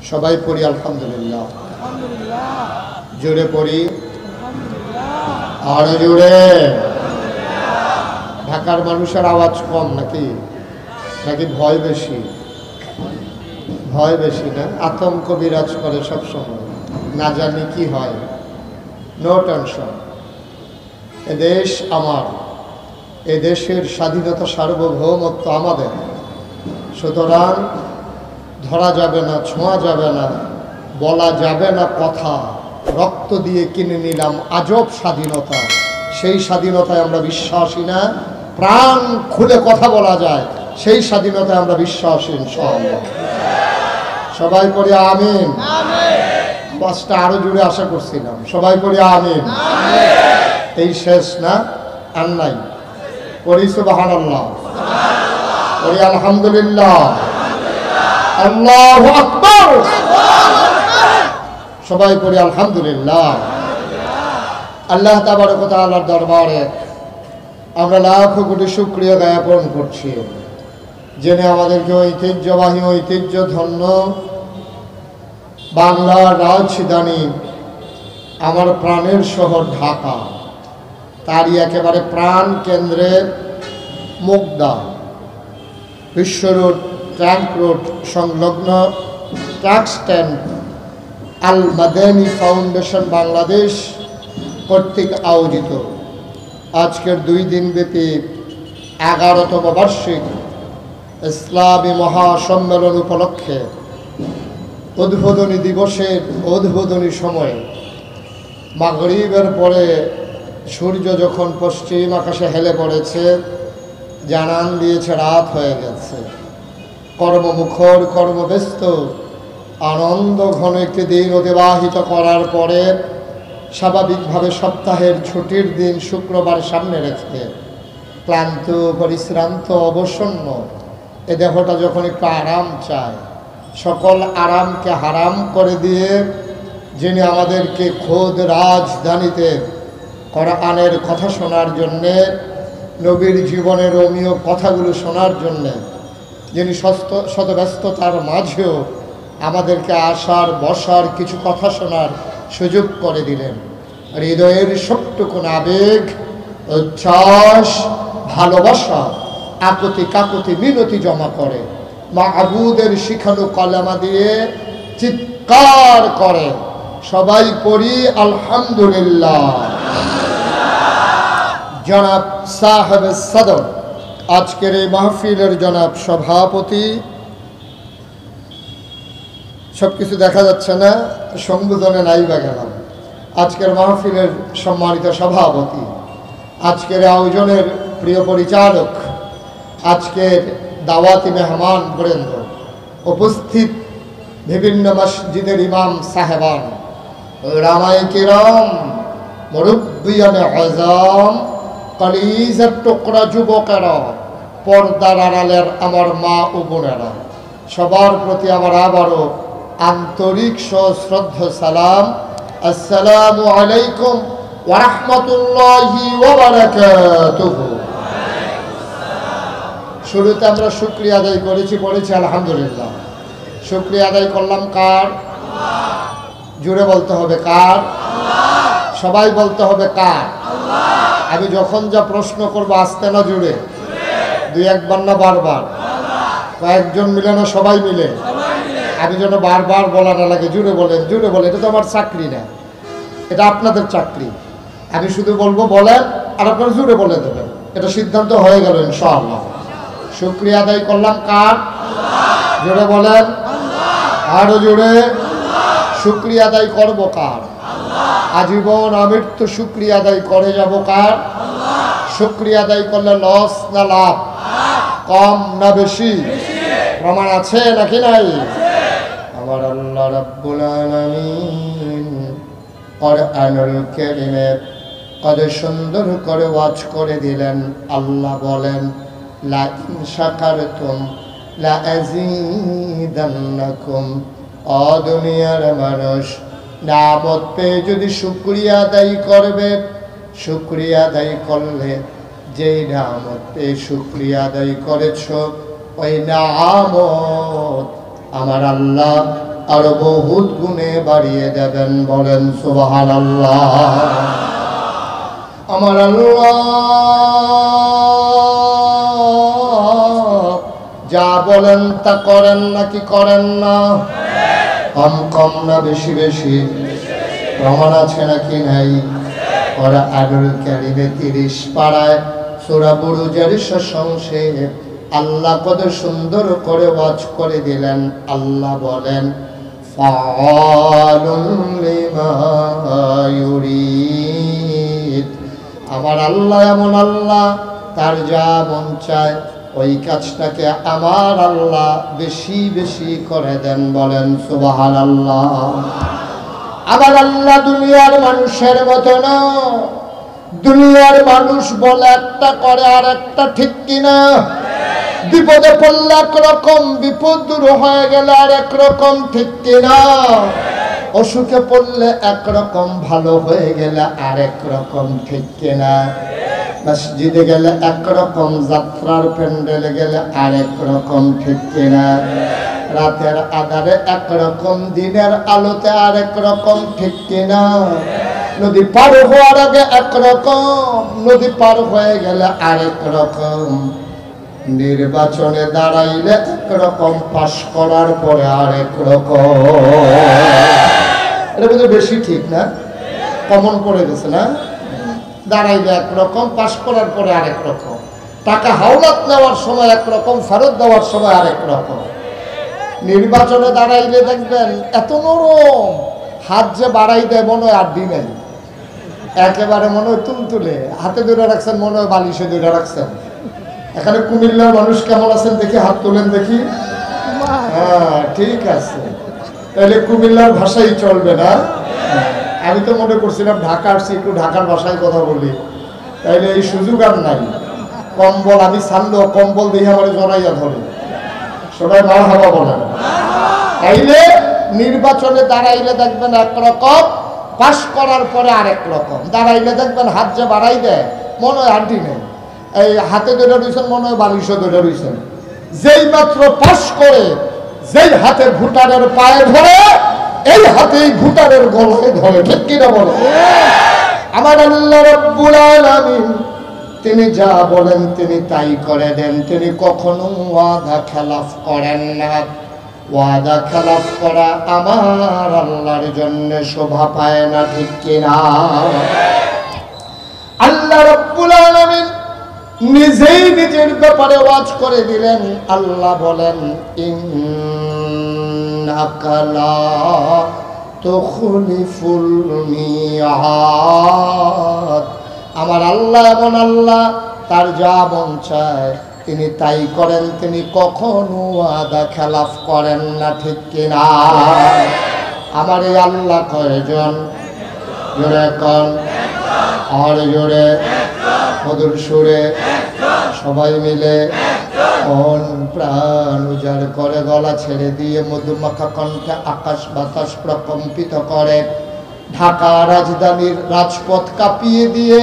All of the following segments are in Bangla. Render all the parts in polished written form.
সবাই পড়ি আলহামদুলিল্লাহ। জোরে পড়ি, আরো জোরে। ঢাকার মানুষের আওয়াজ কম নাকি নাকি ভয় বেশি? ভয় বেশি না? আতঙ্ক বিরাজ করে সবসময়, না জানি কি হয়। নো টেনশন, এদেশ আমার, এদেশের স্বাধীনতা সার্বভৌমত্ব আমাদের। সুতরাং ধরা যাবে না, ছোঁয়া যাবে না, বলা যাবে না কথা। রক্ত দিয়ে কিনে নিলাম আজব স্বাধীনতা, সেই স্বাধীনতায় আমরা বিশ্বাসী না। প্রাণ খুলে কথা বলা যায়, সেই স্বাধীনতায় আমরা বিশ্বাসী ইনশাআল্লাহ। সবাই পড়ি আমিন। পাঁচটা আরো জুড়ে আশা করছিলাম। সবাই পড়ি আমিন। এই শেষ না? আর নাই? পড়ি সুবহানাল্লাহ, পড়ি আলহামদুলিল্লাহ, আল্লাহু আকবার। সবাই পড়ি আলহামদুলিল্লাহ। আল্লাহ তাবারক ওয়া তাআলার দরবারে আমরা লাখো কোটি শুকরিয়া জ্ঞাপন করছি, যিনি আমাদেরকে ঐতিহ্যবাহী, ঐতিহ্য ধন্য বাংলার রাজধানী, আমার প্রাণের শহর ঢাকা, তারই একেবারে প্রাণ কেন্দ্রে মুগদা বিশ্ব রোড, ট্যাঙ্ক রোড সংলগ্ন ট্রাক স্ট্যান্ড আল মাদানী ফাউন্ডেশন বাংলাদেশ কর্তৃক আয়োজিত আজকের 2 দিনব্যাপী 11তম বার্ষিক ইসলামী মহাসম্মেলন উপলক্ষে উদ্বোধনী দিবসের উদ্বোধনী সময়ে মাগরিবের পরে সূর্য যখন পশ্চিম আকাশে হেলে পড়েছে, জানান দিয়েছে রাত হয়ে গেছে। কর্মমুখর, কর্মব্যস্ত, আনন্দ ঘন একটি দিন অতিবাহিত করার পরে স্বাভাবিকভাবে সপ্তাহের ছুটির দিন শুক্রবার সামনে রেখে ক্লান্ত, পরিশ্রান্ত, অবসন্ন এ দেহটা যখন একটু আরাম চায়, সকল আরামকে হারাম করে দিয়ে যিনি আমাদেরকে খোদ রাজধানীতে কোরআনের কথা শোনার জন্যে, নবীর জীবনের রোমীয় কথাগুলো শোনার জন্যে, যিনি শত ব্যস্ততার মাঝেও আমাদেরকে আসার, বসার, কিছু কথা শোনার সুযোগ করে দিলেন। হৃদয়ের সবটুকুন আবেগ, উচ্ছ্বাস, ভালোবাসা, আকুতি কাকুতি মিনতি জমা করে মাহবুদের শিখানো কলেমা দিয়ে চিৎকার করে সবাই পড়ি আলহামদুলিল্লাহ। জনাব সাহেব সদর, আজকের এই মাহফিলের জনাব সভাপতি, সবকিছু দেখা যাচ্ছে না, সংবোধনে নাই বা গেলাম। আজকের মাহফিলের সম্মানিত সভাপতি, আজকের আয়োজনের প্রিয় পরিচালক, আজকের দাওয়াতি মেহমান বরেন্দ্র, উপস্থিত বিভিন্ন মসজিদের ইমাম সাহেবান, রামায়ে কিরাম, মুরব্বিয়ানে আযম, কলিজার টুকরা যুবকেরা, পর্দার আড়ালের আমার মা ও বোনেরা, সবার প্রতি আমার আবারও আন্তরিক সশ্রদ্ধ সালাম। আসসালামু আলাইকুম ওয়া রাহমাতুল্লাহি ওয়া বারাকাতুহু। শুরুতে আমরা শুকরিয়া আদায় পড়েছি আলহামদুলিল্লাহ। শুকরিয়া আদায় করলাম কার? জুড়ে বলতে হবে কার? সবাই বলতে হবে কার? আমি যখন যা প্রশ্ন করবো আস্তে না জুড়ে, 2-1 বার না বারবার, কয়েকজন মিলে না সবাই মিলে, আমি যেন বারবার বলা না লাগে। জুড়ে বলেন, জুড়ে বলেন। এটা তো আমার চাকরি না, এটা আপনাদের চাকরি। আমি শুধু বলবো বলেন, আর আপনারা জুড়ে বলে দেবেন। এটা সিদ্ধান্ত হয়ে গেল ইনশাআল্লাহ। শুকরিয়া আদায় করলাম কার? জুড়ে বলেন, আরো জুড়ে। শুকরিয়া আদায় করবো কার? আজীবন আমৃত্যু শুকরিয়া আদায় করে যাব কার? শুকরিয়া আদায় করলে লস না লাভ, কম না বেশি? প্রমাণ আছে নাকি নাই? আমার আল্লাহ রাব্বুল আলামিন কোরআনুল কারীমে কত সুন্দর করে ওয়াজ করে দিলেন। আল্লাহ বলেন, লা ইন শাকারতুম লা আযীদান্নাকুম। ও দুনিয়ার মানুষ, নিয়ামত পেয়ে যদি শুকরিয়া আদায় করবে, শুকরিয়া আদায় করলে যেই নিয়ামত পেয়ে শুকরিয়া আদায় করেছ, ওই নিয়ামত আমার আল্লাহ আরো বহুত গুণে বাড়িয়ে দেবেন। বলেন সুবহানাল্লাহ। আমার আল্লাহ যা বলেন তা করেন নাকি করেন না? কম কম না বেশি বেশি? প্রমাণ আছে নাকি নাই? ওরা আদুল কারিমে 30 পাড়ায় সূরা বুরুজের শেষাংশে আল্লাহ কত সুন্দর করে ওয়াজ করে দিলেন। আল্লাহ বলেন ফাআলুন লিমা ইউরিদ। আমার আল্লাহ এমন আল্লাহ, তার যা মন চায় ওই কাজটাকে আমার আল্লাহ বেশি বেশি করে দেন। বলেন সুবহানাল্লাহ। আবার আল্লাহ দুনিয়ার মানুষের মতো না। দুনিয়ার মানুষ বলে একটা করে আর একটা, ঠিক কিনা? বিপদে পড়লে একরকম, বিপদ দূর হয়ে গেলে আর একরকম, ঠিক কিনা? অসুখে পড়লে একরকম, ভালো হয়ে গেলে আর একরকম, ঠিক কিনা? মসজিদে গেলে একরকম, যাত্রার প্যান্ডেলে গেলে আর একরকম, ঠিক কিনা? রাতের আধারে একরকম, দিনের আলোতে আর একরকম, ঠিক কিনা? নদী পার হওয়ার আগে একরকম, নদী পার হয়ে গেলে আর একরকম, নির্বাচনে দাঁড়াইলে একরকম, পাশ করার পরে আর একরকম। এটা বোধহয় বেশি ঠিক না? কমন পড়ে গেছে না? দাঁড়াইলে একরকম, পাশ করার পরে আরেক রকম, টাকা হাওলাত নেওয়ার সময় একরকম, ফেরত দেওয়ার সময় আরেক রকম। নির্বাচনে দাঁড়াইলে দেখবেন এত নরম, হাত যে বাড়াই দেয় মনে হয় আড্ডি নেই, একেবারে মনে হয় তুলতুলে, হাতে ধরে রাখছেন মনে হয় বালিশে ধরে রাখছেন। এখানে কুমিল্লার মানুষ কেমন আছেন দেখি, হাত তোলেন দেখি। হ্যাঁ ঠিক আছে, তাহলে কুমিল্লার ভাষাই চলবে না? আমি তো মনে করছিলাম ঢাকা আসছি, একটু ঢাকার ভাষায় কথা বলি, তাইলে এই সুযোগ আর নাই। কম্বল আমি ছাড়লো, কম্বল দিয়ে আমার জড়াইয়া ধরে, সবাই মারহাবা বলেন। তাইলে নির্বাচনে দাঁড়াইলে দেখবেন একরকম, পাশ করার পরে আরেক রকম। দাঁড়াইলে দেখবেন হাত যে বাড়াই দেয় মনে হয় আন্টি নেই, এই হাতে ধরে রয়েছেন মনে হয় বালিশে ধরে রয়েছেন। যেই মাত্র পাশ করে, যেই হাতে ভোটারের পায়ে ধরে, এই হাতেই ভোটারের গলায় ধরে, ঠিক কিনা বলে? আমার আল্লাহ রাব্বুল আলামিন তিনি যা বলেন তিনি তাই করে দেন। তিনি কখনো ওয়াদা খেলাফ করেন না। ওয়াদা খেলাফ করা আমার আল্লাহর জন্য শোভা পায় না, ঠিক কিনা? আল্লাহ রাব্বুল আলামিন নিজেই নিজের ব্যাপারে ওয়াজ করে দিলেন। আল্লাহ বলেন ইন্নাকা লা তুখলিফুল মিআদ। আমার আল্লাহ এমন আল্লাহ, তার যা মন চায় তিনি তাই করেন, তিনি কখনো ওয়াদা খেলাফ করেন না, ঠিক কিনা? আমার এই আল্লাহ কয়জন? জোরে কন, আর জোরে, মধুর সুরে, সবাই মিলে মন প্রাণ উজাড় করে, গলা ছেড়ে দিয়ে মধুমাখা কণ্ঠে আকাশ বাতাস প্রকম্পিত করে, ঢাকা রাজধানীর রাজপথ কাঁপিয়ে দিয়ে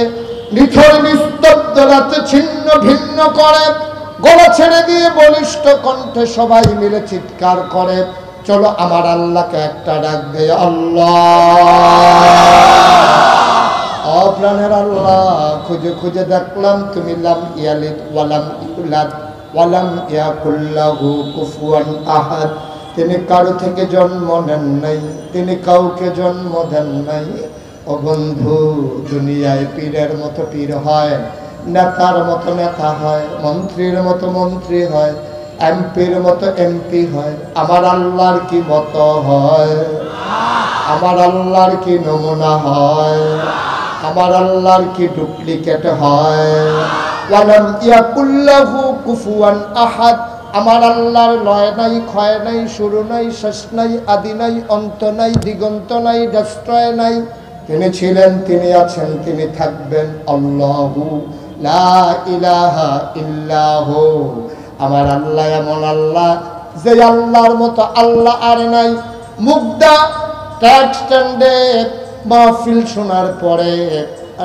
নিথর নিস্তব্ধ রাতে ছিন্ন ভিন্ন করে, গলা ছেড়ে দিয়ে বলিষ্ঠ কণ্ঠে সবাই মিলে চিৎকার করে, চলো আমার আল্লাহকে একটা ডাক দে। আল্লাহ, প্রাণের আল্লাহ, খুঁজে খুঁজে দেখলাম তুমি লাম ইয়ালিদ ওয়ালাম ইউলাদ ওয়ালাম ইয়াকুল লাহু কুফুয়ান আহাদ। তিনি কারো থেকে জন্ম নেন নাই, তিনি কাউকে জন্ম দেন নাই। ও বন্ধু, দুনিয়ায় পীরের মতো পীর হয়, নেতার মতো নেতা হয়, মন্ত্রীর মতো মন্ত্রী হয়, এমপির মতো এমপি হয়। আমার আল্লাহর কি মতো হয়? আমার আল্লাহর কি নমুনা হয়? আমার আল্লাহর কি ডুপ্লিকেট হয়? ওয়ালাম ইয়াকুল লাহু কুফুয়ান আহাদ। আমার আল্লাহর লয় নাই, ক্ষয় নাই, শুরু নাই, শেষ নাই, আদি নাই, অন্ত নাই, দিগন্ত নাই, ডেস্ট্রয় নাই। তিনি ছিলেন, তিনি আছেন, তিনি থাকবেন। আল্লাহু লা ইলাহা ইল্লাহু। আমার আল্লাহ এমন আল্লাহ, যে আল্লাহর মতো আল্লাহ আর নাই। মুগ্ধা ট্যাগ স্ট্যান্ডে মাহফিল শোনার পরে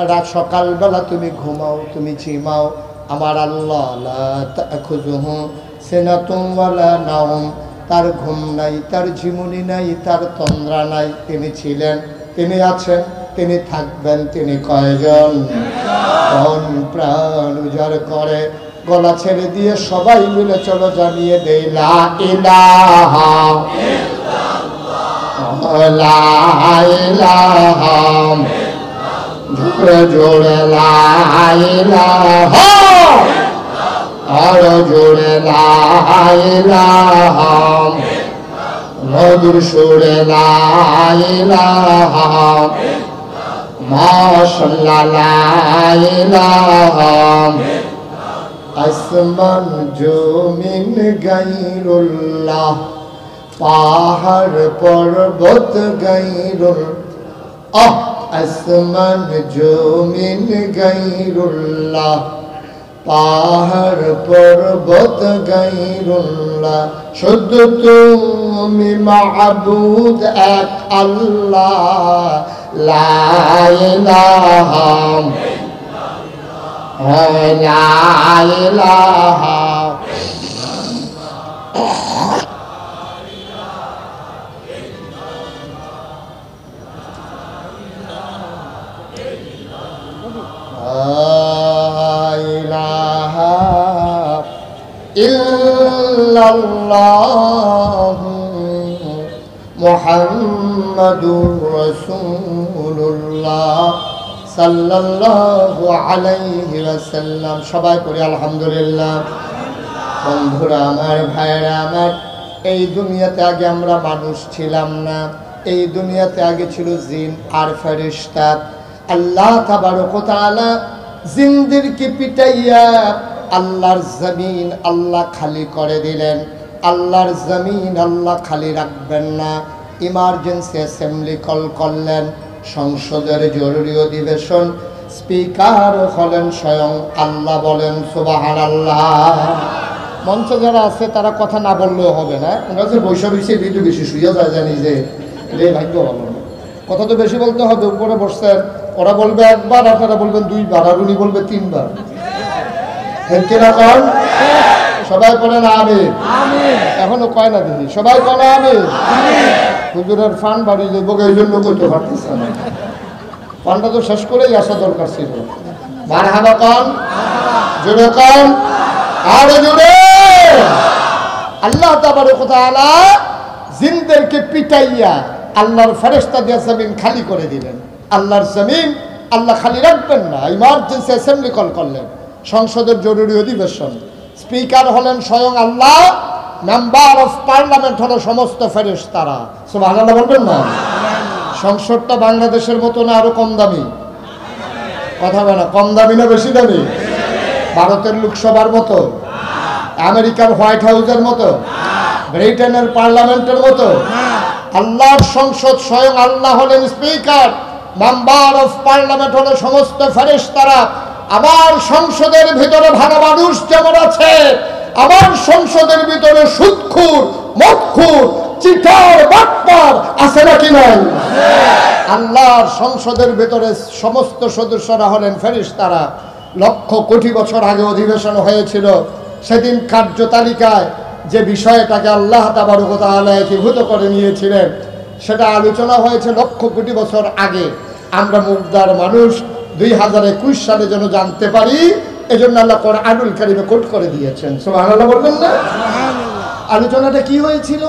রাত সকালবেলা তুমি ঘুমাও, তুমি ঝিমাও। আমার আল্লাহ লা তাখুযুহু সিনাতুন ওয়ালা নাওম, তার ঘুম নাই, তার ঝিমুনি নাই, তার তন্দ্রা নাই। তিনি ছিলেন, তিনি আছেন, তিনি থাকবেন। তিনি কয়জন? কোন প্রাণ উজাড় করে গলা ছেড়ে দিয়ে সবাই মিলে চলো জানিয়ে দেই লা ইলাহা ইল্লাল্লাহ, লা ইলাহা জোরে জোরে লা ইলাহা, আরো জোরে লা ইলাহা, মধুর সুরে লা ইলাহা, মাশাআল্লাহ লা ইলাহা। আসমান জমিন গায়রুল্লাহ, পাহাড় পর্বত গায়রুল্লাহ, আসমান জমিন গায়রুল্লাহ, পাহাড় পর্বত গায়রুল্লাহ। শুধু তুমি মাবুদ এক আল্লাহ, লা ইলাহা লা ইলাহা। ইল্লাল্লাহু মুহাম্মাদুর রাসূলুল্লাহ সাল্লাল্লাহু আলাইহি ওয়াসাল্লাম। সবাই পড়ি আলহামদুলিল্লাহ। বন্ধুরা আমার, ভাইরা আমার, এই দুনিয়াতে আগে আমরা মানুষ ছিলাম না। এই দুনিয়াতে আগে ছিল জিন আর ফেরেশতা। আল্লাহ তাবারক ওয়া তাআলা জিনদেরকে পিটাইয়া আল্লাহর জমিন আল্লাহ খালি করে দিলেন। আল্লাহর জমিন আল্লাহ খালি রাখবেন না। ইমার্জেন্সি অ্যাসেম্বলি কল করলেন, সংসদের জরুরি অধিবেশন। স্পিকার হলেন স্বয়ং আল্লাহ। বলেন সুবহানাল্লাহ। মঞ্চে যারা আছে তারা কথা না বললেও হবে না। ওরা যে বৈশাখ বেশি একটু বেশি শুয়ে যায়, জানি যে এটাই ভাগ্য ভালো না। কথা তো বেশি বলতে হবে। উপরে বসছেন, ওরা বলবে একবার, আপনারা বলবেন দুইবার, আর উনি বলবে তিনবার। সবাই বলেন আমিন। এখনো কয় না দিদি, সবাই বলে আমিন। হুজুরের ফান বাড়ি যাবো, এই জন্য করতে পারতেছে না। ফানটা তো শেষ করেই আসা দরকার ছিল। মারহাবা কন, জোরে কন, আরো জোরে। আল্লাহ তাবারক ওয়া তাআলা জিনদেরকে পিটাইয়া আল্লাহর ফেরেশতা দিয়ে জমিন খালি করে দিলেন। আল্লাহর জমিন আল্লাহ খালি রাখবেন না। ইমার্জেন্সি অ্যাসেম্বলি কল করলেন, সংসদের জরুরি অধিবেশন। স্পিকার হলেন স্বয়ং আল্লাহ, মেম্বার অফ পার্লামেন্ট হলো সমস্ত ফেরেশতারা। সুবহানাল্লাহ বলবেন না? সংসদটা বাংলাদেশের মতো না আরো কম দামি? কথা বলে, কম দামি না বেশি দামি? ভারতের লোকসভার মতো, আমেরিকার হোয়াইট হাউসের মতো, ব্রিটেনের পার্লামেন্টের মতো? আল্লাহর সংসদ স্বয়ং আল্লাহ হলেন স্পিকার, মেম্বার অফ পার্লামেন্ট হলো সমস্ত ফেরেশতারা। আমার সংসদের ভিতরে ভালো মানুষ যেমন আছে, আমার সংসদের ভিতরে সুদখোর, মদখোর, চিটার, বাটপার আছে নাকি নাই? আল্লাহর সংসদের ভিতরে সমস্ত সদস্যরা হলেন ফেরেশতারা। লক্ষ কোটি বছর আগে অধিবেশন হয়েছিল। সেদিন কার্যতালিকায় যে বিষয়টাকে আল্লাহ তাবারক ওয়া তাআলা একীভূত করে নিয়েছিলেন, সেটা আলোচনা হয়েছে লক্ষ কোটি বছর আগে। আমরা মুগ্ধার মানুষ 2021 সালে যেন জানতে পারি, এজন্য আল্লাহ কোরআনুল কারীমে কোট করে দিয়েছেন। সুবহানাল্লাহ বলবেন না? আলোচনাটা কি হয়েছিল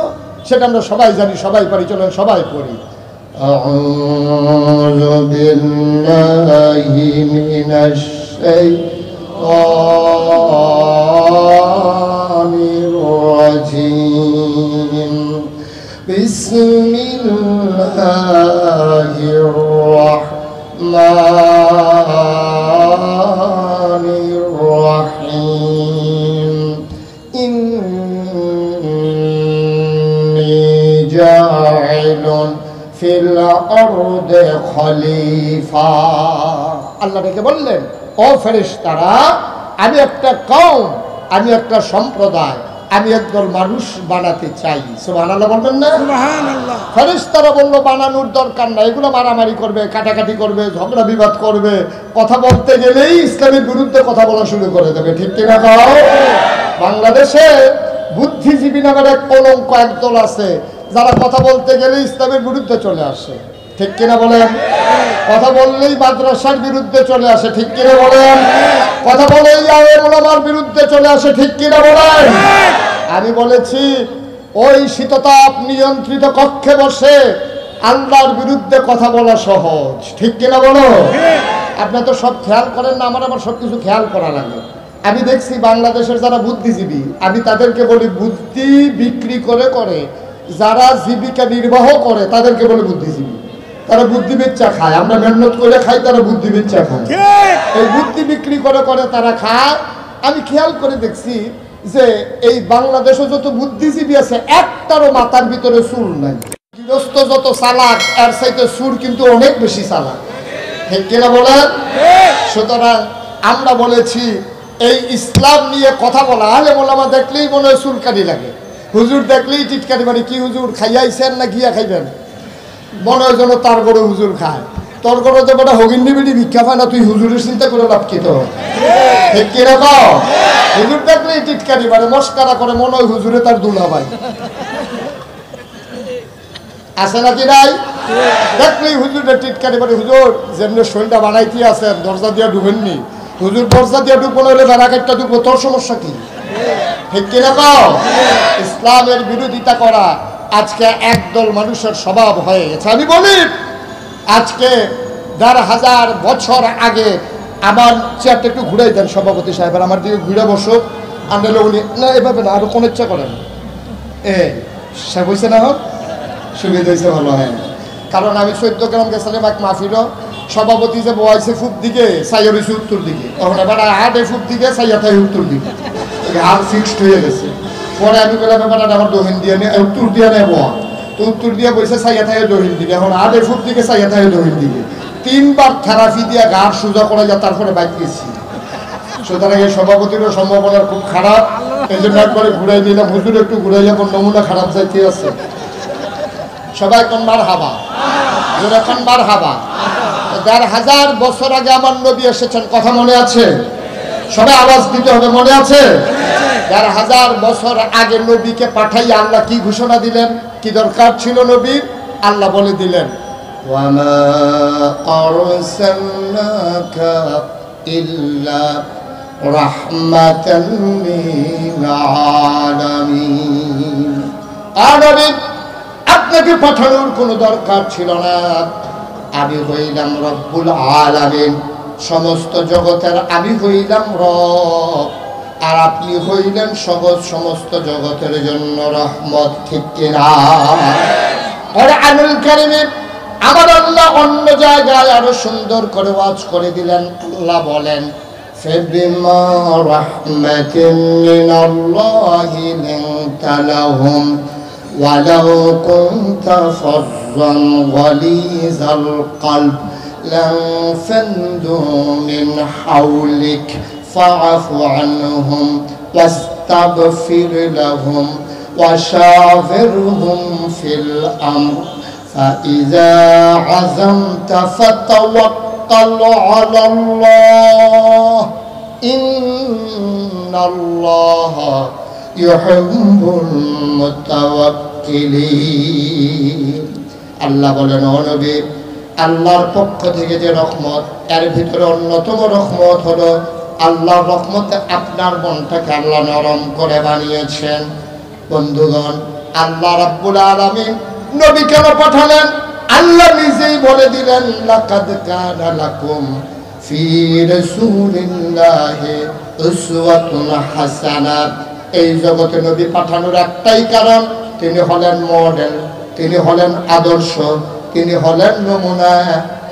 সেটা আমরা সবাই জানি, সবাই পারি। চলেন সবাই পড়ি। আউযু বিল্লাহি মিনাশ শাইতানির রাজীম। বিসমিল্লাহির রাহমানির রাহিম। ইন্নী জাইলুন ফিল আরদি খলিফা। আল্লাহ ডেকে বললেন, ও ফেরেশতারা, আমি একটা কওম, আমি একটা সম্প্রদায়, আমি একদল মানুষ বানাতে চাই। সুবহানাল্লাহ বলবেন না? সুবহানাল্লাহ। ফেরেশতারা বলল, বানানোর দরকার নাই, এগুলো মারামারি করবে, কাটাকাটি করবে, ঝগড়া বিবাদ করবে, কথা বলতে গেলেই ইসলামের বিরুদ্ধে কথা বলা শুরু করে দেবে। ঠিক কিনা কও? বাংলাদেশে বুদ্ধিজীবী নামের এক কলঙ্ক একদল আছে, যারা কথা বলতে গেলে ইসলামের বিরুদ্ধে চলে আসে, ঠিক কিনা বলেন? কথা বললেই মাদ্রাসার বিরুদ্ধে চলে আসে, ঠিক কিনা বলেন? কথা বলেই আলেম ওলামার বিরুদ্ধে চলে আসে, ঠিক কিনা বলেন? আমি বলেছি ওই শীততাপ নিয়ন্ত্রিত কক্ষে বসে আল্লাহর বিরুদ্ধে কথা বলা সহজ, ঠিক কিনা বলো? আপনার তো সব খেয়াল করেন না, আমার সবকিছু খেয়াল করা লাগে। আমি দেখছি বাংলাদেশের যারা বুদ্ধিজীবী, আমি তাদেরকে বলি বুদ্ধি বিক্রি করে করে যারা জীবিকা নির্বাহ করে তাদেরকে বলে বুদ্ধিজীবী। তারা বুদ্ধি বেচা খায়, আমরা মেহনত করে খাই, তারা বুদ্ধি বেচা খায়। এই বুদ্ধি বিক্রি করে করে তারা খায়। আমি খেয়াল করে দেখছি যে এই বাংলাদেশে যত বুদ্ধিজীবী আছে একটারও মাথার ভিতরে চুল নাই। গৃহস্থ যত চালাক এর চাইতে সুর কিন্তু অনেক বেশি চালাক, ঠিক কিনা বলেন? সুতরাং আমরা বলেছি এই ইসলাম নিয়ে কথা বলা আলেম ওলামা দেখলেই মনে হয় চুলকানি লাগে, হুজুর দেখলেই টিটকারি মানে কি হুজুর খাইয়াইছেন না গিয়া খাইবেন, মনে হয় যেন তার গড়ে হুজুর খায়। তোর গড়ে তো বেটা হগিন্নি বেটি ভিক্ষা পায় না, তুই হুজুরের চিন্তা করে লাভ কি? তো ঠিক কিনা কও? হুজুর দেখলেই টিটকারি মানে মস্কারা করে, মনে হয় হুজুরে তার দুলা ভাই আছে নাকি নাই? দেখলেই হুজুরের টিটকারি মানে হুজুর যেমনি শরীরটা বানাইতে আছেন দরজা দিয়া ঢুকেননি, হুজুর দরজা দিয়ে ঢুকবো হলে বেড়াকাটটা ঢুকবো, তোর সমস্যা কি? ঠিক কিনা কও? ইসলামের বিরোধিতা করা আজকে একদল মানুষের স্বভাব হয়ে গেছে। আমি বলি আজকে ১,৫০০ বছর আগে আমার চেয়ারটা একটু ঘুরাই দেন সভাপতি সাহেব, আমার দিকে ঘুরে বসো। আনলে উনি না এভাবে না, আরো কোন ইচ্ছা করেন সে হয়েছে না হোক সুবিধা হয়েছে, ভালো হয়। কারণ আমি 14 গ্রাম গেছিলাম এক মাহফিলও, সভাপতি যে বয়াইছে ফুপ দিকে সাইয়া রয়েছে উত্তর দিকে, তখন এবার হাটে ফুপ দিকে সাইয়া থাই উত্তর দিকে, হাত ফিক্সড হয়ে গেছে। পরে আমি বললাম ব্যাপারটা আমার দহিন দিয়ে উত্তর দিয়ে নেব, তো উত্তর দিয়ে বসে সাইয়া থাকে দহিন দিকে, এখন হাটে ফুপ দিকে সাইয়া থাকে দহিন দিকে, 3 বার থেরাপি দিয়ে গাঢ় সোজা করা যায়, তারপরে বাইক গেছি। সুতরাং এই সভাপতিরও সম্ভাবনা খুব খারাপ, এই জন্য একবারে ঘুরাই দিলাম। হুজুর একটু ঘুরাই যখন নমুনা খারাপ যাইতে আছে। সবাই কোনবার হাবা কোনবার হাবা। ১,৫০০ বছর আগে আমার নবী এসেছেন, কথা মনে আছে? সবাই আওয়াজ দিতে হবে, মনে আছে? ১,৫০০ বছর আগে নবীকে পাঠাইয়া আল্লাহ কি ঘোষণা দিলেন, কি দরকার ছিল নবীর? আল্লাহ বলে দিলেন ওয়ামা আরসালনাকা ইল্লা রাহমাতাল লিল আলামিন। আপনাকে পাঠানোর কোনো দরকার ছিল না, আমি হইলাম রব্বুল আলামিন, সমস্ত জগতের আমি হইলাম রব, আর আপনি হইলেন সমস্ত জগতের জন্য রহমত, ঠিক কিনা? কোরআনুল কারীমে আমার আল্লাহ অন্য জায়গায় আরো সুন্দর করে ওয়াজ করে দিলেন। আল্লাহ বলেন ফাবিমা রাহমাতিন মিনাল্লাহি লিনতা লাহুম ওয়ালাউ কুনতা ফাযযান গালিযাল কলব লানফাদু মিন হাওলিক ফাআফু আনহুম ওয়াস্তাগফির লাহুম ওয়াশাওিরহুম ফিল আমর فإذا عزمت فتوكل على الله إن الله يحب المتوكلين। আল্লাহ বলেন ও নবী, আল্লাহর পক্ষ থেকে যে রহমত, এর ভিতরে অন্যতম রহমত হলো আল্লাহর রহমতে আপনার মনটাকে আল্লাহ নরম করে বানিয়েছেন। বন্ধুগণ, আল্লাহ রাব্বুল আলামিন নবী কেন পাঠালেন? আল্লাহ নিজেই বলে দিলেন লাকাদ কানা লাকুম ফি রাসূলিল্লাহি উসওয়াতুন হাসানাহ। এই জগতে নবী পাঠানোর একটাই কারণ, তিনি হলেন মডেল, তিনি হলেন আদর্শ, তিনি হলেন নমুনা,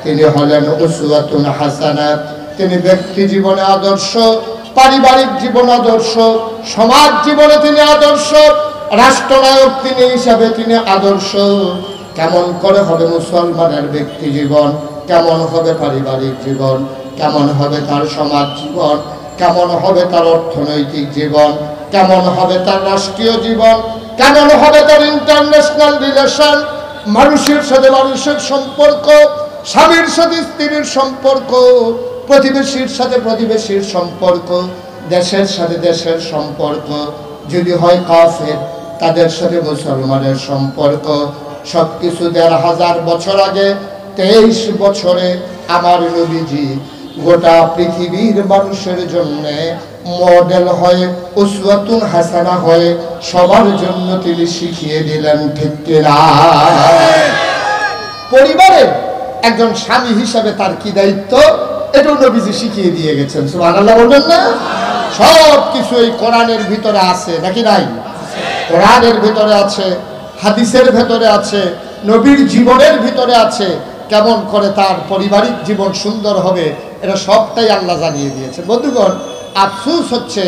তিনি হলেন উসওয়াতুন হাসানাহ। তিনি ব্যক্তি জীবনে আদর্শ, পারিবারিক জীবন আদর্শ, সমাজ জীবনে তিনি আদর্শ, রাষ্ট্রনায়ক তিনি হিসাবে তিনি আদর্শ। কেমন করে হবে মুসলমানের ব্যক্তি জীবন, কেমন হবে পারিবারিক জীবন, কেমন হবে তার সমাজ জীবন, কেমন হবে তার অর্থনৈতিক জীবন, কেমন হবে তার রাষ্ট্রীয় জীবন, কেমন হবে তার ইন্টারন্যাশনাল রিলেশন, মানুষের সাথে মানুষের সম্পর্ক, স্বামীর সাথে স্ত্রীর সম্পর্ক, প্রতিবেশীর সাথে প্রতিবেশীর সম্পর্ক, দেশের সাথে দেশের সম্পর্ক, যদি হয় কাফের, তাদের সাথে মুসলমানের সম্পর্ক সবকিছু ১,৫০০ বছর আগে ২৩ বছরে আমার নবীজি গোটা পৃথিবীর মানুষের জন্য মডেল হয়ে উসওয়াতুন হাসানা হয়ে সবার জন্য তিনি শিখিয়ে দিলেন। ঠিক কিনা? পরিবারে একজন স্বামী হিসাবে তার কি দায়িত্ব, এটাও নবীজি শিখিয়ে দিয়ে গেছেন। সুবহানাল্লাহ বলবেন না? সব কিছু এই কোরআনের ভিতরে আছে নাকি নাই? কোরআনের ভিতরে আছে, হাদিসের ভিতরে আছে, নবীর জীবনের ভিতরে আছে। কেমন করে তার পারিবারিক জীবন সুন্দর হবে এটা সবটাই আল্লাহ জানিয়ে দিয়েছে। বন্ধুগণ, আফসোস হচ্ছে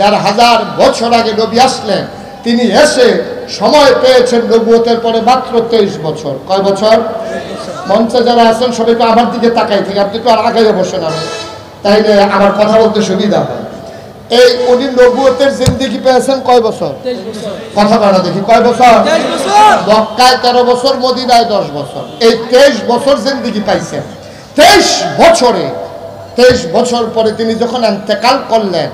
১,৫০০ বছর আগে নবী আসলেন, তিনি এসে সময় পেয়েছেন নবুয়তের পরে মাত্র ২৩ বছর। কয় বছর? মঞ্চে যারা আছেন সবাই তো আমার দিকে তাকাই থেকে, আপনি তো আর আগে বসেন, আমি তাইলে আমার কথা বলতে সুবিধা হয়। এই উনি নবুয়তের জিন্দেগি পেয়েছেন কয় বছর? কথা বলা দেখি, কয় বছর? মক্কায় ১৩ বছর, মদিনায় ১০ বছর। এই ২৩ বছর জিন্দেগি পাইছেন। ২৩ বছরে ২৩ বছর পরে তিনি যখন ইন্তেকাল করলেন,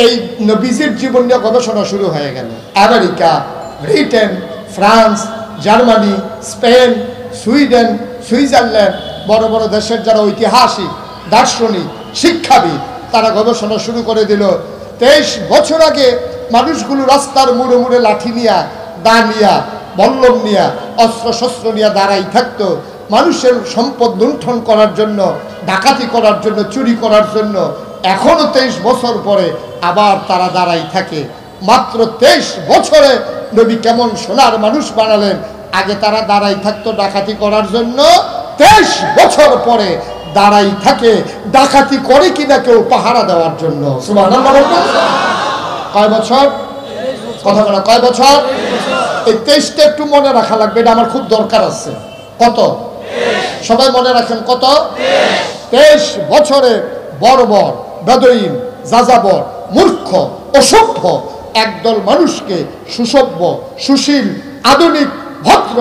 এই নবীজির জীবন নিয়ে গবেষণা শুরু হয়ে গেল। America, Britain, France, Germany, Spain, Sweden, Switzerland, বড় বড় দেশের যারা ঐতিহাসিক, দার্শনিক, শিক্ষাবিদ, তারা গবেষণা শুরু করে দিল। ২৩ বছর আগে মানুষগুলো রাস্তার মুড়ে মুড়ে লাঠি নিয়া, দা নিয়া, বল্লম নিয়া, অস্ত্র শস্ত্র নিয়ে দাঁড়াই থাকতো মানুষের সম্পদ লুণ্ঠন করার জন্য, ডাকাতি করার জন্য, চুরি করার জন্য। এখনো ২৩ বছর পরে আবার তারা দাঁড়াই থাকে। মাত্র ২৩ বছরে নবী কেমন সোনার মানুষ বানালেন। আগে তারা দাঁড়াই থাকতো ডাকাতি করার জন্য, ২৩ বছর পরে দাঁড়াই থাকে ডাকাতি করে কিনা কেউ পাহারা দেওয়ার জন্য। সুবহানাল্লাহ। কয় বছর? কথা বলা, কয় বছর? এই ২৩টা একটু মনে রাখা লাগবে, এটা আমার খুব দরকার আছে। কত? সবাই মনে রাখেন, কত? ২৩ বছরে বর্বর, বেদুইন, যাযাবর, মূর্খ, অসভ্য একদল মানুষকে সুসভ্য, সুশীল, আধুনিক, ভদ্র,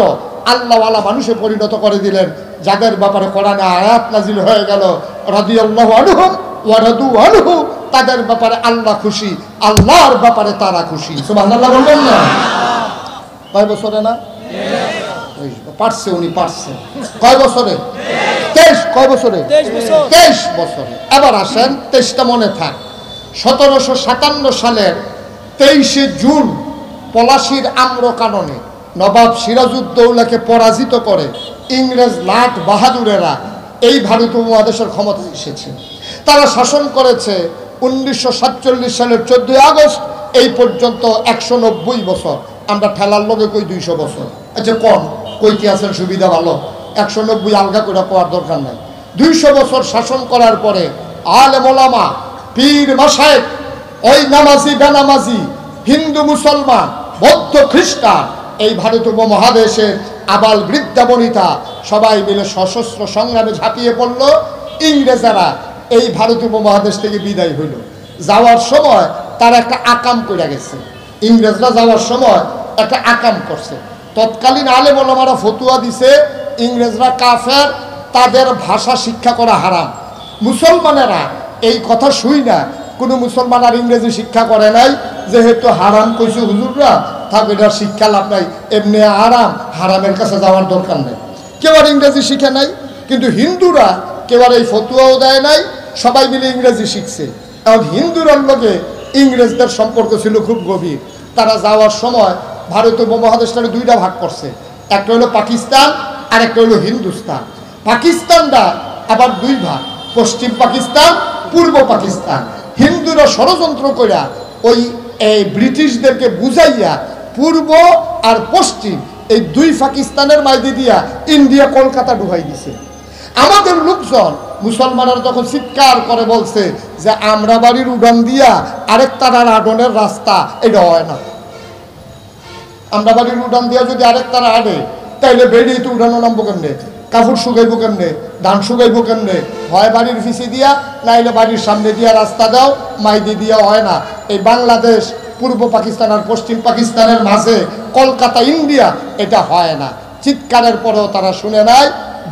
আল্লাহওয়ালা মানুষে পরিণত করে দিলেন, যাদের ব্যাপারে কোরআনে আয়াত নাজিল হয়ে গেল, রাদিয়াল্লাহু আনহুম ওয়া রাদু আনহু, তাদের ব্যাপারে আল্লাহ খুশি, আল্লাহর ব্যাপারে তারা খুশি। সুবহানাল্লাহ বলবেন না? কয় বছরে? না পারছে, উনি পারছে। কয় বছরে? ২৩। কয় বছরে? ২৩ বছরে। এবার আসেন, ২৩টা মনে থাক। ১৭৫৭ সালের ২৩শে জুন পলাশীর আম্রকাননে নবাব সিরাজউদ্দৌলাকে পরাজিত করে ইংরেজ লাট বাহাদুরেরা এই ভারত উপমহাদেশের ক্ষমতায় এসেছে। তারা শাসন করেছে ১৯৪৭ সালের ১৪ই আগস্ট এই পর্যন্ত ১৯০ বছর। আমরা ঠেলার লগে কই ২০০ বছর। আচ্ছা কম কইতে আছেন, সুবিধা ভালো, ১৯০ আলগা করে পাওয়ার দরকার নাই। ২০০ বছর শাসন করার পরে আলেম ওলামা, পীর মাশায়েখ, ওই নামাজি বেনামাজি, হিন্দু মুসলমান, বৌদ্ধ খ্রিস্টান, এই ভারত উপমহাদেশের আবাল বৃদ্ধা বনিতা সবাই মিলে সশস্ত্র সংগ্রামে ঝাঁপিয়ে পড়ল। ইংরেজরা এই ভারত উপমহাদেশ থেকে বিদায় হইল। যাওয়ার সময় তারা একটা আকাম করে গেছে। ইংরেজরা যাওয়ার সময় একটা আকাম করছে। তৎকালীন আলেম ওলামারা ফতুয়া দিছে ইংরেজরা কাফের, তাদের ভাষা শিক্ষা করা হারাম। মুসলমানেরা এই কথা শুই না, কোনো মুসলমান আর ইংরেজি শিক্ষা করে নাই, যেহেতু হারাম কইছে হুজুররা, থাক এটার শিক্ষা লাভ নাই, এমনি আরাম, হারামের কাছে যাওয়ার দরকার নেই। কেউ আর ইংরেজি শিখে নাই, কিন্তু হিন্দুরা কেউ আর এই ফতুয়াও দেয় নাই, সবাই মিলে ইংরেজি শিখছে। এবং হিন্দুরার লগে ইংরেজদের সম্পর্ক ছিল খুব গভীর। তারা যাওয়ার সময় ভারত উপমহাদেশটাকে দুইটা ভাগ করছে, একটা হলো পাকিস্তান আর একটা হলো হিন্দুস্তান। পাকিস্তানটা আবার দুই ভাগ, পশ্চিম পাকিস্তান, পূর্ব পাকিস্তান। হিন্দুরা ষড়যন্ত্র কইরা ওই ব্রিটিশদেরকে বুঝাইয়া পূর্ব আর পশ্চিম এই দুই পাকিস্তানের মাইদি দিয়া ইন্ডিয়া কলকাতা ঢুকাই দিছে। আমাদের লোকজন মুসলমানরা তখন চিৎকার করে বলছে যে আমরা বাড়ির উড়ান দিয়া আরেক তারার আডনের রাস্তা এটা হয় না। আমরা বাড়ির উড়ান দিয়া যদি আরেক তারা আডে তাইলে বেরিয়ে তো উড়ানো নামবো কেমনে, কাপড় শুকাইবো কেমনে, ধান শুকাইবো কেমনে? হয় বাড়ির পিছে দিয়া, নাইলে বাড়ির সামনে দিয়া রাস্তা দাও, মাইদি দিয়া হয় না। এই বাংলাদেশ, পূর্ব পাকিস্তান আর পশ্চিম পাকিস্তানের মাঝে কলকাতা ইন্ডিয়া এটা হয় না। চিৎকারের পরেও তারা শুনে নাই,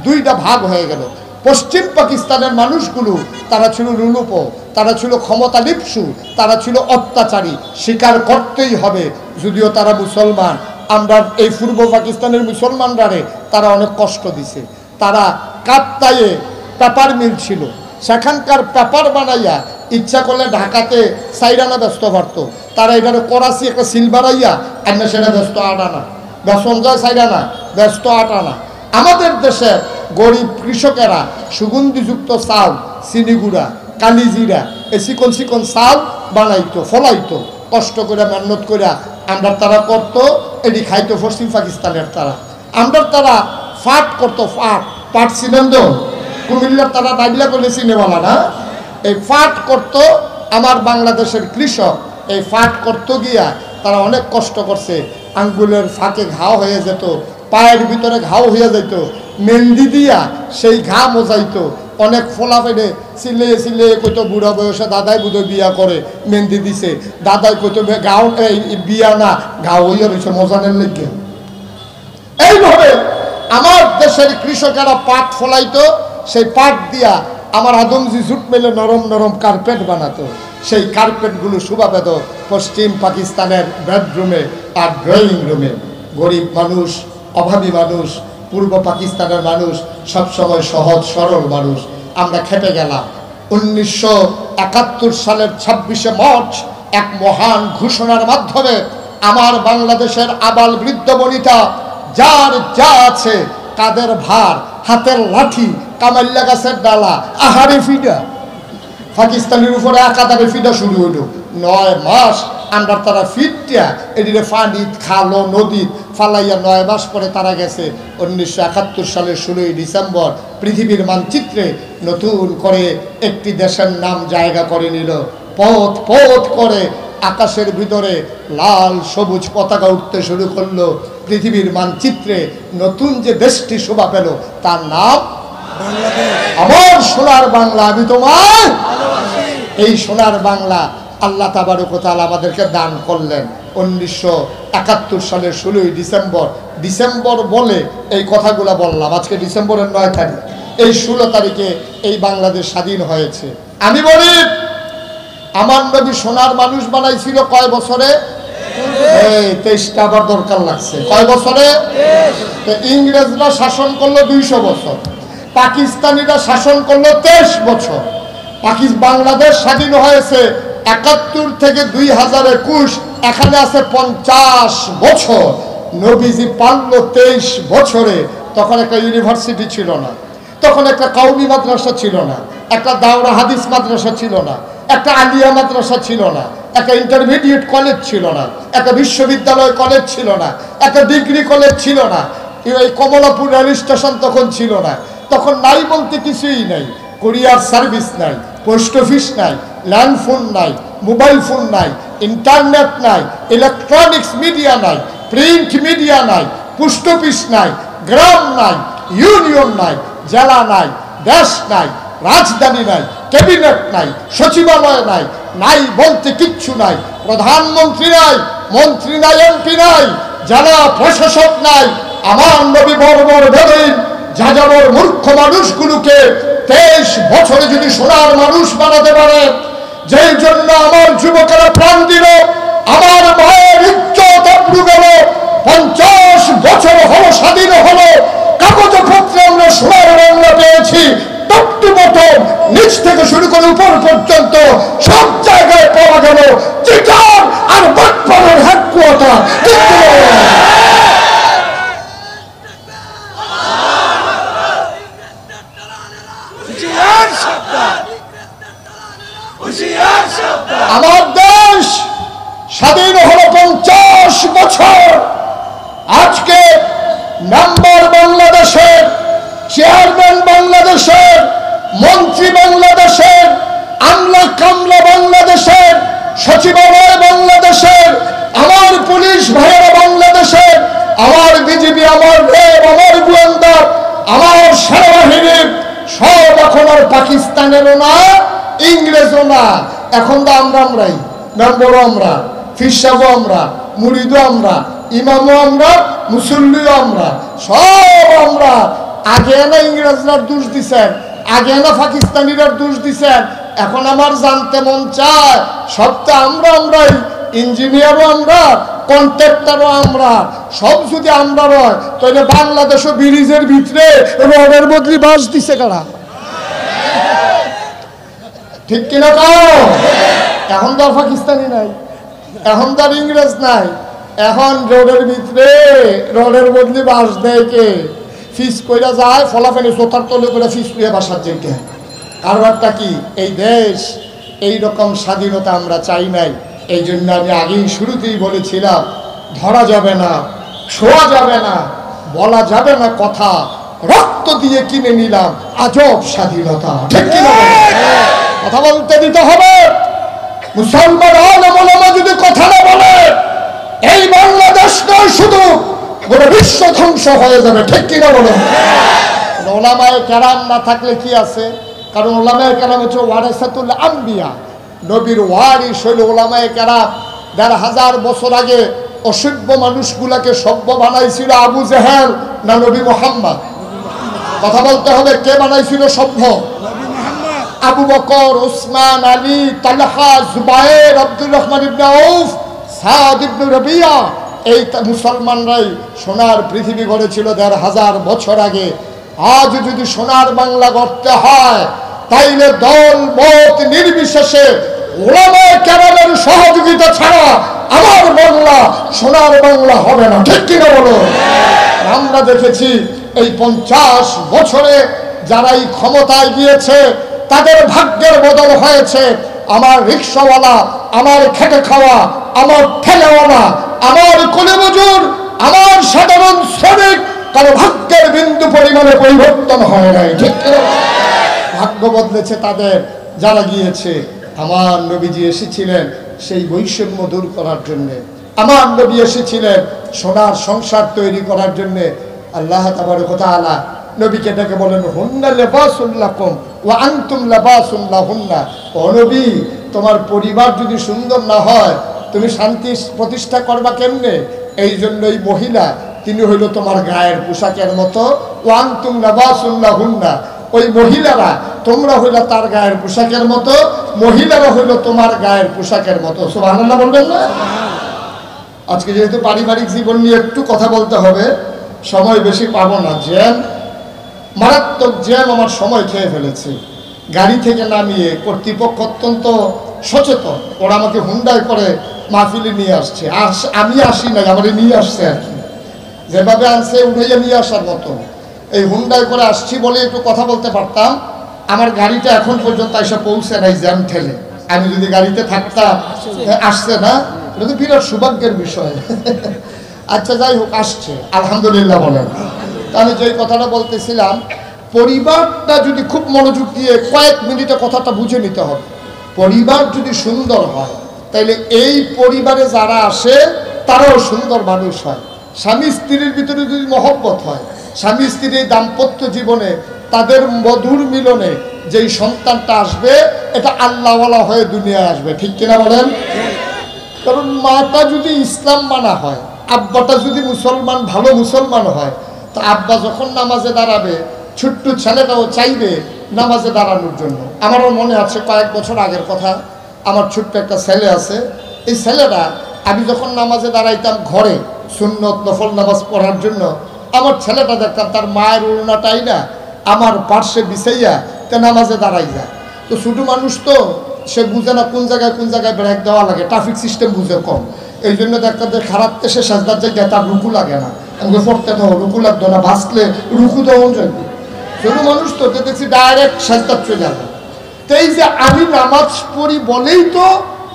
দুইটা ভাগ হয়ে গেল। পশ্চিম পাকিস্তানের মানুষগুলো তারা ছিল লুলুপ, তারা ছিল ক্ষমতা লিপ্সু, তারা ছিল অত্যাচারী, স্বীকার করতেই হবে। যদিও তারা মুসলমান, আমরা এই পূর্ব পাকিস্তানের মুসলমানরারে তারা অনেক কষ্ট দিছে। তারা কাপ্তায়ে পেপার মিল ছিল, সেখানকার পেপার বানাইয়া ইচ্ছা করলে ঢাকাতে সাইরানা ব্যস্ত পারত। তারা এখানে করাচি একটা সিল বানাইয়া আমরা সেটা ব্যস্ত 8 আনা, বেসন যায় সাইরানা ব্যস্ত 8 আনা। আমাদের দেশের গরিব কৃষকেরা সুগন্ধিযুক্ত চাল, চিনিগুড়া, কালিজিরা, এই চিকন চিকন চাল বানাইতো, ফলাইতো, কষ্ট করে মেহনত করে আমরা তারা করতো, এটি খাইতো পশ্চিম পাকিস্তানের তারা। আমরা তারা ফাট করতো, পাট ছিলেন তো কুমিল্লার তারা ডাইলা করলে চিনেওয়ালা না, এই ফাট করতো আমার বাংলাদেশের কৃষক। এই ফাট করতে গিয়া তারা অনেক কষ্ট করছে, আঙ্গুলের ফাঁকে ঘাও হয়ে যেত, পায়ের ভিতরে ঘাও হয়ে যেত, মেহেন্দি দিয়া সেই ঘা মোজাইতো। অনেক ফোলা পেলে চিল্লিয়ে চিল্লিয়ে কইতো বুড়া বয়সে দাদাই বুধ বিয়া করে মেহেন্দি দিছে, দাদাই কইতো গাও বিয়া না ঘাও হইয়া রয়েছে মজানের লেগে। এইভাবে আমার দেশের কৃষকেরা পাট ফলাইতো, সেই পাট দিয়া আমার আদমজি জুট মেলে নরম নরম কার্পেট বানাতো। সেই কার্পেটগুলো শোভা পেত পশ্চিম পাকিস্তানের বেডরুমে আর ড্রয়িং রুমে। গরিব মানুষ, অভাবী মানুষ, পূর্ব পাকিস্তানের মানুষ সবসময় সহজ সরল মানুষ। আমরা খেপে গেলাম। 1971 সালের 26শে মার্চ এক মহান ঘোষণার মাধ্যমে আমার বাংলাদেশের আবাল বৃদ্ধ বনিতা যার যা আছে, কাদের ভার, হাতের লাঠি, কামাল্লা গাছের ডালা, আহারে ফিডা, পাকিস্তানের উপরে একাধারে ফিডা শুরু হইল। 9 মাস আমরা তারা ফিটটা এদিকে পানি খালো নদী ফালাইয়া 9 মাস পরে তারা গেছে 1971 সালের 16ই ডিসেম্বর পৃথিবীর মানচিত্রে নতুন করে একটি দেশের নাম জায়গা করে নিল। পথ পথ করে আকাশের ভিতরে লাল সবুজ পতাকা উঠতে শুরু করলো। পৃথিবীর মানচিত্রে নতুন যে দেশটি শোভা পেল তার নাম আমার সোনার বাংলা। আমি তোমার এই সোনার বাংলা আল্লাহ তাবারক ওয়া তাআলা আমাদেরকে দান করলেন 1971 সালের 16ই ডিসেম্বর। ডিসেম্বর বলে এই কথাগুলো বললাম, আজকে ডিসেম্বরের 9 তারিখ, এই 16 তারিখে এই বাংলাদেশ স্বাধীন হয়েছে। আমি বলি আমার নবী সোনার মানুষ বানাইছিল কয় বছরে? 23টা আবার দরকার লাগছে। কয় বছরে? ইংরেজরা শাসন করলো 200 বছর, পাকিস্তানিরা শাসন করলো 23 বছর। বাংলাদেশ স্বাধীন হয়েছে 71 থেকে 2021, এখানে আছে 50 বছর। নবীজি পারলো 23 বছরে। তখন একটা ইউনিভার্সিটি ছিল না, তখন একটা কওমি মাদ্রাসা ছিল না, একটা দাওরা হাদিস মাদ্রাসা ছিল না, একটা আলিয়া মাদ্রাসা ছিল না, একটা ইন্টারমিডিয়েট কলেজ ছিল না, একটা বিশ্ববিদ্যালয় কলেজ ছিল না, একটা ডিগ্রি কলেজ ছিল না, এই কমলাপুর রেল স্টেশন তখন ছিল না। তখন নাই বলতে কিছুই নাই, কুরিয়ার সার্ভিস নাই, পোস্ট অফিস নাই, ল্যান্ড ফোন নাই, মোবাইল ফোন নাই, ইন্টারনেট নাই, ইলেকট্রনিক্স মিডিয়া নাই, প্রিন্ট মিডিয়া নাই, পোস্ট অফিস নাই, গ্রাম নাই, ইউনিয়ন নাই, জেলা নাই, দেশ নাই, রাজধানী নাই, ক্যাবিনেট নাই, সচিবালয় নাই, নাই বলতে কিচ্ছু নাই, প্রধানমন্ত্রী নাই, মন্ত্রী নাই, এমপি নাই, জেলা প্রশাসক নাই। আমার নবী বর্বর বেদুইন যাযাবর মূর্খ মানুষগুলোকে 23 বছরে যদি সোনার মানুষ বানাতে পারে, যেই জন্য আমার যুবকেরা প্রাণ দিল, আমার মায়ের ইজ্জত আবরু গেল, 50 বছর হলো স্বাধীন হলো, কাগজপত্রে আমরা সোনার বাংলা পেয়েছি, টপ টু বটম, নিচ থেকে শুরু করে উপর পর্যন্ত সব জায়গায় পাওয়া গেল চিটার আর বাটপাড়ার হেডকোয়ার্টার। আমার দেশ স্বাধীন হলো 50 বছর। আজকে মেম্বার বাংলাদেশের, চেয়ারম্যান বাংলাদেশের, মন্ত্রী বাংলাদেশের, আমলা কামলা বাংলাদেশের, সচিবালয় বাংলাদেশের, আমার পুলিশ ভাইয়েরা বাংলাদেশের, আমার বিজিবি, আমার র্যাব, আমার গোয়েন্দা, আমার সেনাবাহিনী সব এখন আর পাকিস্তানেরও না, ইংরেজও না। এখন তো আমরাই মেম্বারও আমরা, ফিরসাবও আমরা, মুরিদও আমরা, ইমামও আমরা, মুসল্লিও আমরা, সব আমরা। আগে না ইংরেজরা দোষ দিচ্ছেন, আগে না পাকিস্তানিরা দোষ দিচ্ছেন, এখন আমার জানতে মন চায়, সব তো আমরাই, ইঞ্জিনিয়ারও আমরা, কন্ট্রাক্টরও আমরা, সব যদি আমরা রয়, তাহলে বাংলাদেশও ব্রিজের ভিতরে রডের বদলি বাস দিছে কারা? ঠিক কিনা কও? এখন তো আর পাকিস্তানি নাই, এখন তো আর ইংরেজ নাই, এখন রোডের ভিতরে রডের বদলি বাস দেয় কে? ফিস কইরা যায় ফলাফেলে চোথার তলে করে ফিস লুয়ে বাসার জেগে। কারবারটা কি? এই দেশ এই রকম স্বাধীনতা আমরা চাই নাই। এই জন্য আমি আগেই শুরুতেই বলেছিলাম, ধরা যাবে না, ছোঁয়া যাবে না, বলা যাবে না কথা, রক্ত দিয়ে কিনে নিলাম আজব স্বাধীনতা। ঠিক কিনা? কথা বলতে দিতে হবে। মুসলমান ওলামা যদি কথা না বলে, এই বাংলাদেশ নয় শুধু গোটা বিশ্ব ধ্বংস হয়ে যাবে। ঠিক কিনা বলো? ওলামায়ে কেরাম না থাকলে কি আছে? কারণ ওলামায়ে কেরাম হচ্ছে ওয়ারাসাতুল আম্বিয়া, নবীর ওয়ারিস হইল ওলামায়ে কেরাম। ১৫০০ বছর আগে অসভ্য মানুষগুলাকে সভ্য বানাইছিল আবু জেহেল না নবী মুহাম্মদ? কথা বলতে হবে, কে বানাইছিল সভ্য? আবু বকর, ওসমান, আলী, তালহা, জুবায়ের, আব্দুর রহমান ইবনে আউফ, সাদ ইবনে রবিয়া, এই মুসলমানরাই সোনার পৃথিবী গড়েছিল ১৫০০ বছর আগে। আজ যদি সোনার বাংলা গড়তে হয়, তাইলে দল মত নির্বিশেষে ওলামায়ে কেরামের সহযোগিতা ছাড়া আমার বাংলা সোনার বাংলা হবে না। ঠিক কিনা বলো? আমরা দেখেছি এই ৫০ বছরে যারাই ক্ষমতায় গিয়েছে তাদের ভাগ্যের বদল হয়েছে। আমার রিক্সাওয়ালা, আমার খেটে খাওয়া, আমার ঠেলাওয়ালা, আমার কোলে মজুর, আমার সাধারণ শ্রমিক, কারো ভাগ্যের বিন্দু পরিমাণে পরিবর্তন হয় নাই। ঠিক কিনা? ভাগ্য বদলেছে তাদের যারা গিয়েছে। আমার নবীজি এসেছিলেন সেই বৈষম্য দূর করার জন্যে। আমার নবী এসেছিলেন সোনার সংসার তৈরি করার জন্যে। আল্লাহ তাবারক ওয়া তাআলা নবীকে ডেকে বলেন, হুন্না লিবাসুল লাকুম ওয়া আনতুম লিবাসুল লাহুন্না। ও নবী, তোমার পরিবার যদি সুন্দর না হয়, তুমি শান্তি প্রতিষ্ঠা করবা কেমনে? এই জন্য এই মহিলা, তিনি হইল তোমার গায়ের পোশাকের মতো। ওয়া আনতুম লিবাসুল লাহুন্না, ওই মহিলারা, তোমরা হইল তার গায়ের পোশাকের মতো, মহিলারা হইল তোমার গায়ের পোশাকের মতো। সুবহানাল্লাহ বলবেন না? আজকে যেহেতু পারিবারিক জীবন নিয়ে একটু কথা বলতে হবে, সময় বেশি পাবো না। জ্যাম, মারাত্মক জ্যাম আমার সময় খেয়ে ফেলেছে। গাড়ি থেকে নামিয়ে কর্তৃপক্ষ অত্যন্ত সচেতন, ওরা আমাকে হুন্ডায় করে মাহফিলে নিয়ে আসছে। আমি আসি নাই, আমার নিয়ে আসছে আর কি। যেভাবে আনছে উঠাইয়া নিয়ে আসার মতো এই হুন্ডায় করে আসছি বলে একটু কথা বলতে পারতাম। আমার গাড়িটা এখন পর্যন্ত এসে পৌঁছে নাই জ্যাম ঠেলে। আমি যদি গাড়িতে থাকতাম, আসছে না, এটা তো বিরাট সৌভাগ্যের বিষয়। আচ্ছা, যাই হোক, আসছে, আলহামদুলিল্লাহ বলেন। তা আমি যেই কথাটা বলতেছিলাম, পরিবারটা যদি খুব মনোযোগ দিয়ে কয়েক মিনিটে কথাটা বুঝে নিতে হবে। পরিবার যদি সুন্দর হয়, তাইলে এই পরিবারে যারা আসে তারাও সুন্দর মানুষ হয়। স্বামী স্ত্রীর ভিতরে যদি মহব্বত হয়, স্বামী স্ত্রীর দাম্পত্য জীবনে তাদের মধুর মিলনে যেই সন্তানটা আসবে, এটা আল্লাহওয়ালা হয়ে দুনিয়ায় আসবে। ঠিক কিনা বলেন? কারণ মাটা যদি ইসলাম মানা হয়, আব্বাটা যদি মুসলমান, ভালো মুসলমান হয়, তো আব্বা যখন নামাজে দাঁড়াবে, ছোট্ট ছেলেটাও চাইবে নামাজে দাঁড়ানোর জন্য। আমারও মনে আছে কয়েক বছর আগের কথা, আমার ছোট্ট একটা ছেলে আছে। এই ছেলেটা, আমি যখন নামাজে দাঁড়াইতাম ঘরে সুন্নত নফল নামাজ পড়ার জন্য, আমার ছেলেটা দেখতাম তার মায়ের উড়নাটাই না আমার পার্শ্বে বিছাইয়া তে নামাজে দাঁড়াই যায়। তো ছোটো মানুষ তো, সে বুঝে না কোন জায়গায় ব্রেক দেওয়া লাগে, ট্রাফিক সিস্টেম বুঝে কম। এই জন্য দেখতাম যে খারাপ সে সাজদার জায়গায় তার রুকু লাগে না, আমাকে পড়তে তো রুকু লাগতো না, বাঁচলে রুকু দেওয়া যায়। ছোটো মানুষ তো দেখছি ডাইরেক্ট সাজদার চলে যাবে। তো এই যে আমি নামাজ পড়ি বলেই তো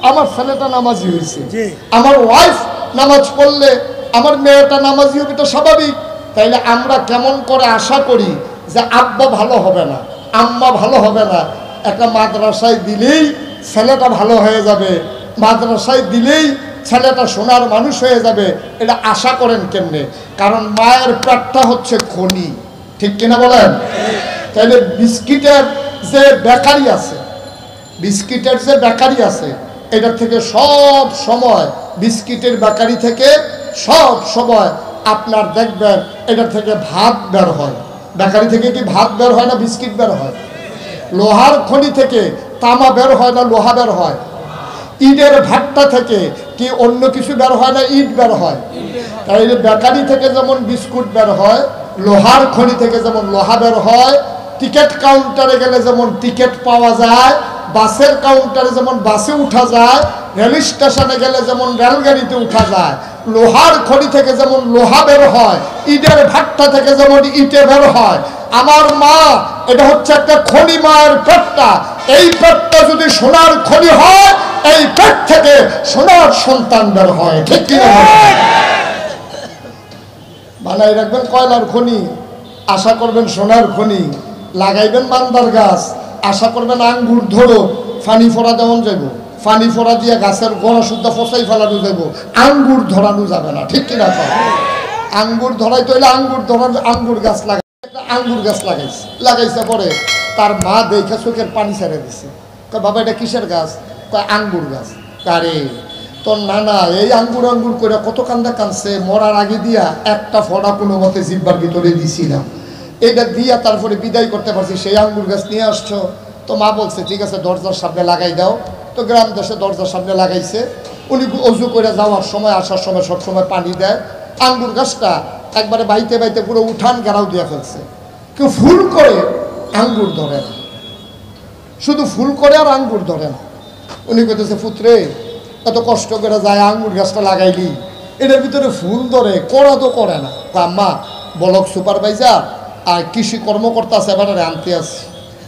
আমার ছেলেটা নামাজি হয়েছে। আমার ওয়াইফ নামাজ পড়লে আমার মেয়েটা নামাজি হবে, এটা স্বাভাবিক। তাইলে আমরা কেমন করে আশা করি যে আব্বা ভালো হবে না, আম্মা ভালো হবে না, একটা মাদ্রাসায় দিলেই ছেলেটা ভালো হয়ে যাবে, মাদ্রাসায় দিলেই ছেলেটা সোনার মানুষ হয়ে যাবে, এটা আশা করেন কেমনে? কারণ মায়ের পেটটা হচ্ছে খনি। ঠিক কিনা বলেন? তাইলে বিস্কিটের যে বেকারি আছে, বিস্কিটের যে বেকারি আছে, এটা থেকে সব সময়, বিস্কিটের বেকারি থেকে সব সময় আপনার দেখবেন এটা থেকে ভাত বের হয়। বেকারি থেকে কি ভাত বের হয় না বিস্কিট বের হয়? লোহার খনি থেকে তামা বের হয় না লোহা বের হয়? ইটের ভাট্টা থেকে কি অন্য কিছু বের হয় না ইট বের হয়? তাই বেকারি থেকে যেমন বিস্কুট বের হয়, লোহার খনি থেকে যেমন লোহা বের হয়, টিকিট কাউন্টারে গেলে যেমন টিকিট পাওয়া যায়, বাসের কাউন্টারে যেমন বাসে উঠা যায়, রেল স্টেশনে গেলে যেমন রেলগাড়িতে উঠা যায়, লোহার খনি থেকে যেমন লোহা বের হয়, ইটের ভাট্টা থেকে যেমন ইটে বের হয়। আমার মা এটা হচ্ছে একটা খনি, মায়ের পেটটা, এই পেটটা যদি সোনার খনি হয়, এই পেট থেকে সোনার সন্তান বের হয়। ঠিক কি না? বানাই রাখবেন কয়লার খনি, আশা করবেন সোনার খনি। লাগাইবেন মান্দার গাছ, আশা করবেন আঙ্গুর ধরো, ফানি ফোড়া যেমন যাইব, ফানি ফোড়া দিয়ে গাছের গোড়া শুদ্ধ ফসাই ফেলানো যাইব, আঙ্গুর ধরানো যাবে না। ঠিক কিনা? আঙ্গুর ধরাই তো আঙ্গুর ধরার আঙ্গুর গাছ লাগাই, একটা আঙ্গুর গাছ লাগাইছে পরে তার মা দেখে চোখের পানি ছেড়ে দিছে। বাবা এটা কিসের গাছ? আঙ্গুর গাছ। আরে তোর নানা এই আঙ্গুর আঙ্গুর করে কত কান্দা কানছে, মরার আগে দিয়া একটা ফোড়া কোনো মতে জিব্বার ভিতরে দিছিলাম, এটা দিয়া তারপরে বিদায় করতে পারছি, সেই আঙ্গুর গাছ নিয়ে আসছো। তো মা বলছে ঠিক আছে দরজার সামনে লাগাই দাও। তো গ্রাম দেশে দরজার সামনে লাগাইছে। উনি অজু করে যাওয়ার সময় আসার সময় সবসময় পানি দেয়। আঙ্গুর গাছটা একবারে বাইতে বাইতে পুরো উঠান গেরাও দিয়ে ফেলছে। কেউ ফুল করে আঙ্গুর ধরে না, শুধু ফুল করে আর আঙ্গুর ধরে না। উনি কইতেছে পুত্রে এত কষ্ট করে যায় আঙ্গুর গাছটা লাগাইলি, এটার ভিতরে ফুল ধরে, করা তো করে না। আম্মা ব্লক সুপারভাইজার আর কৃষি কর্মকর্তা আছে, এবার আনতে আসছি।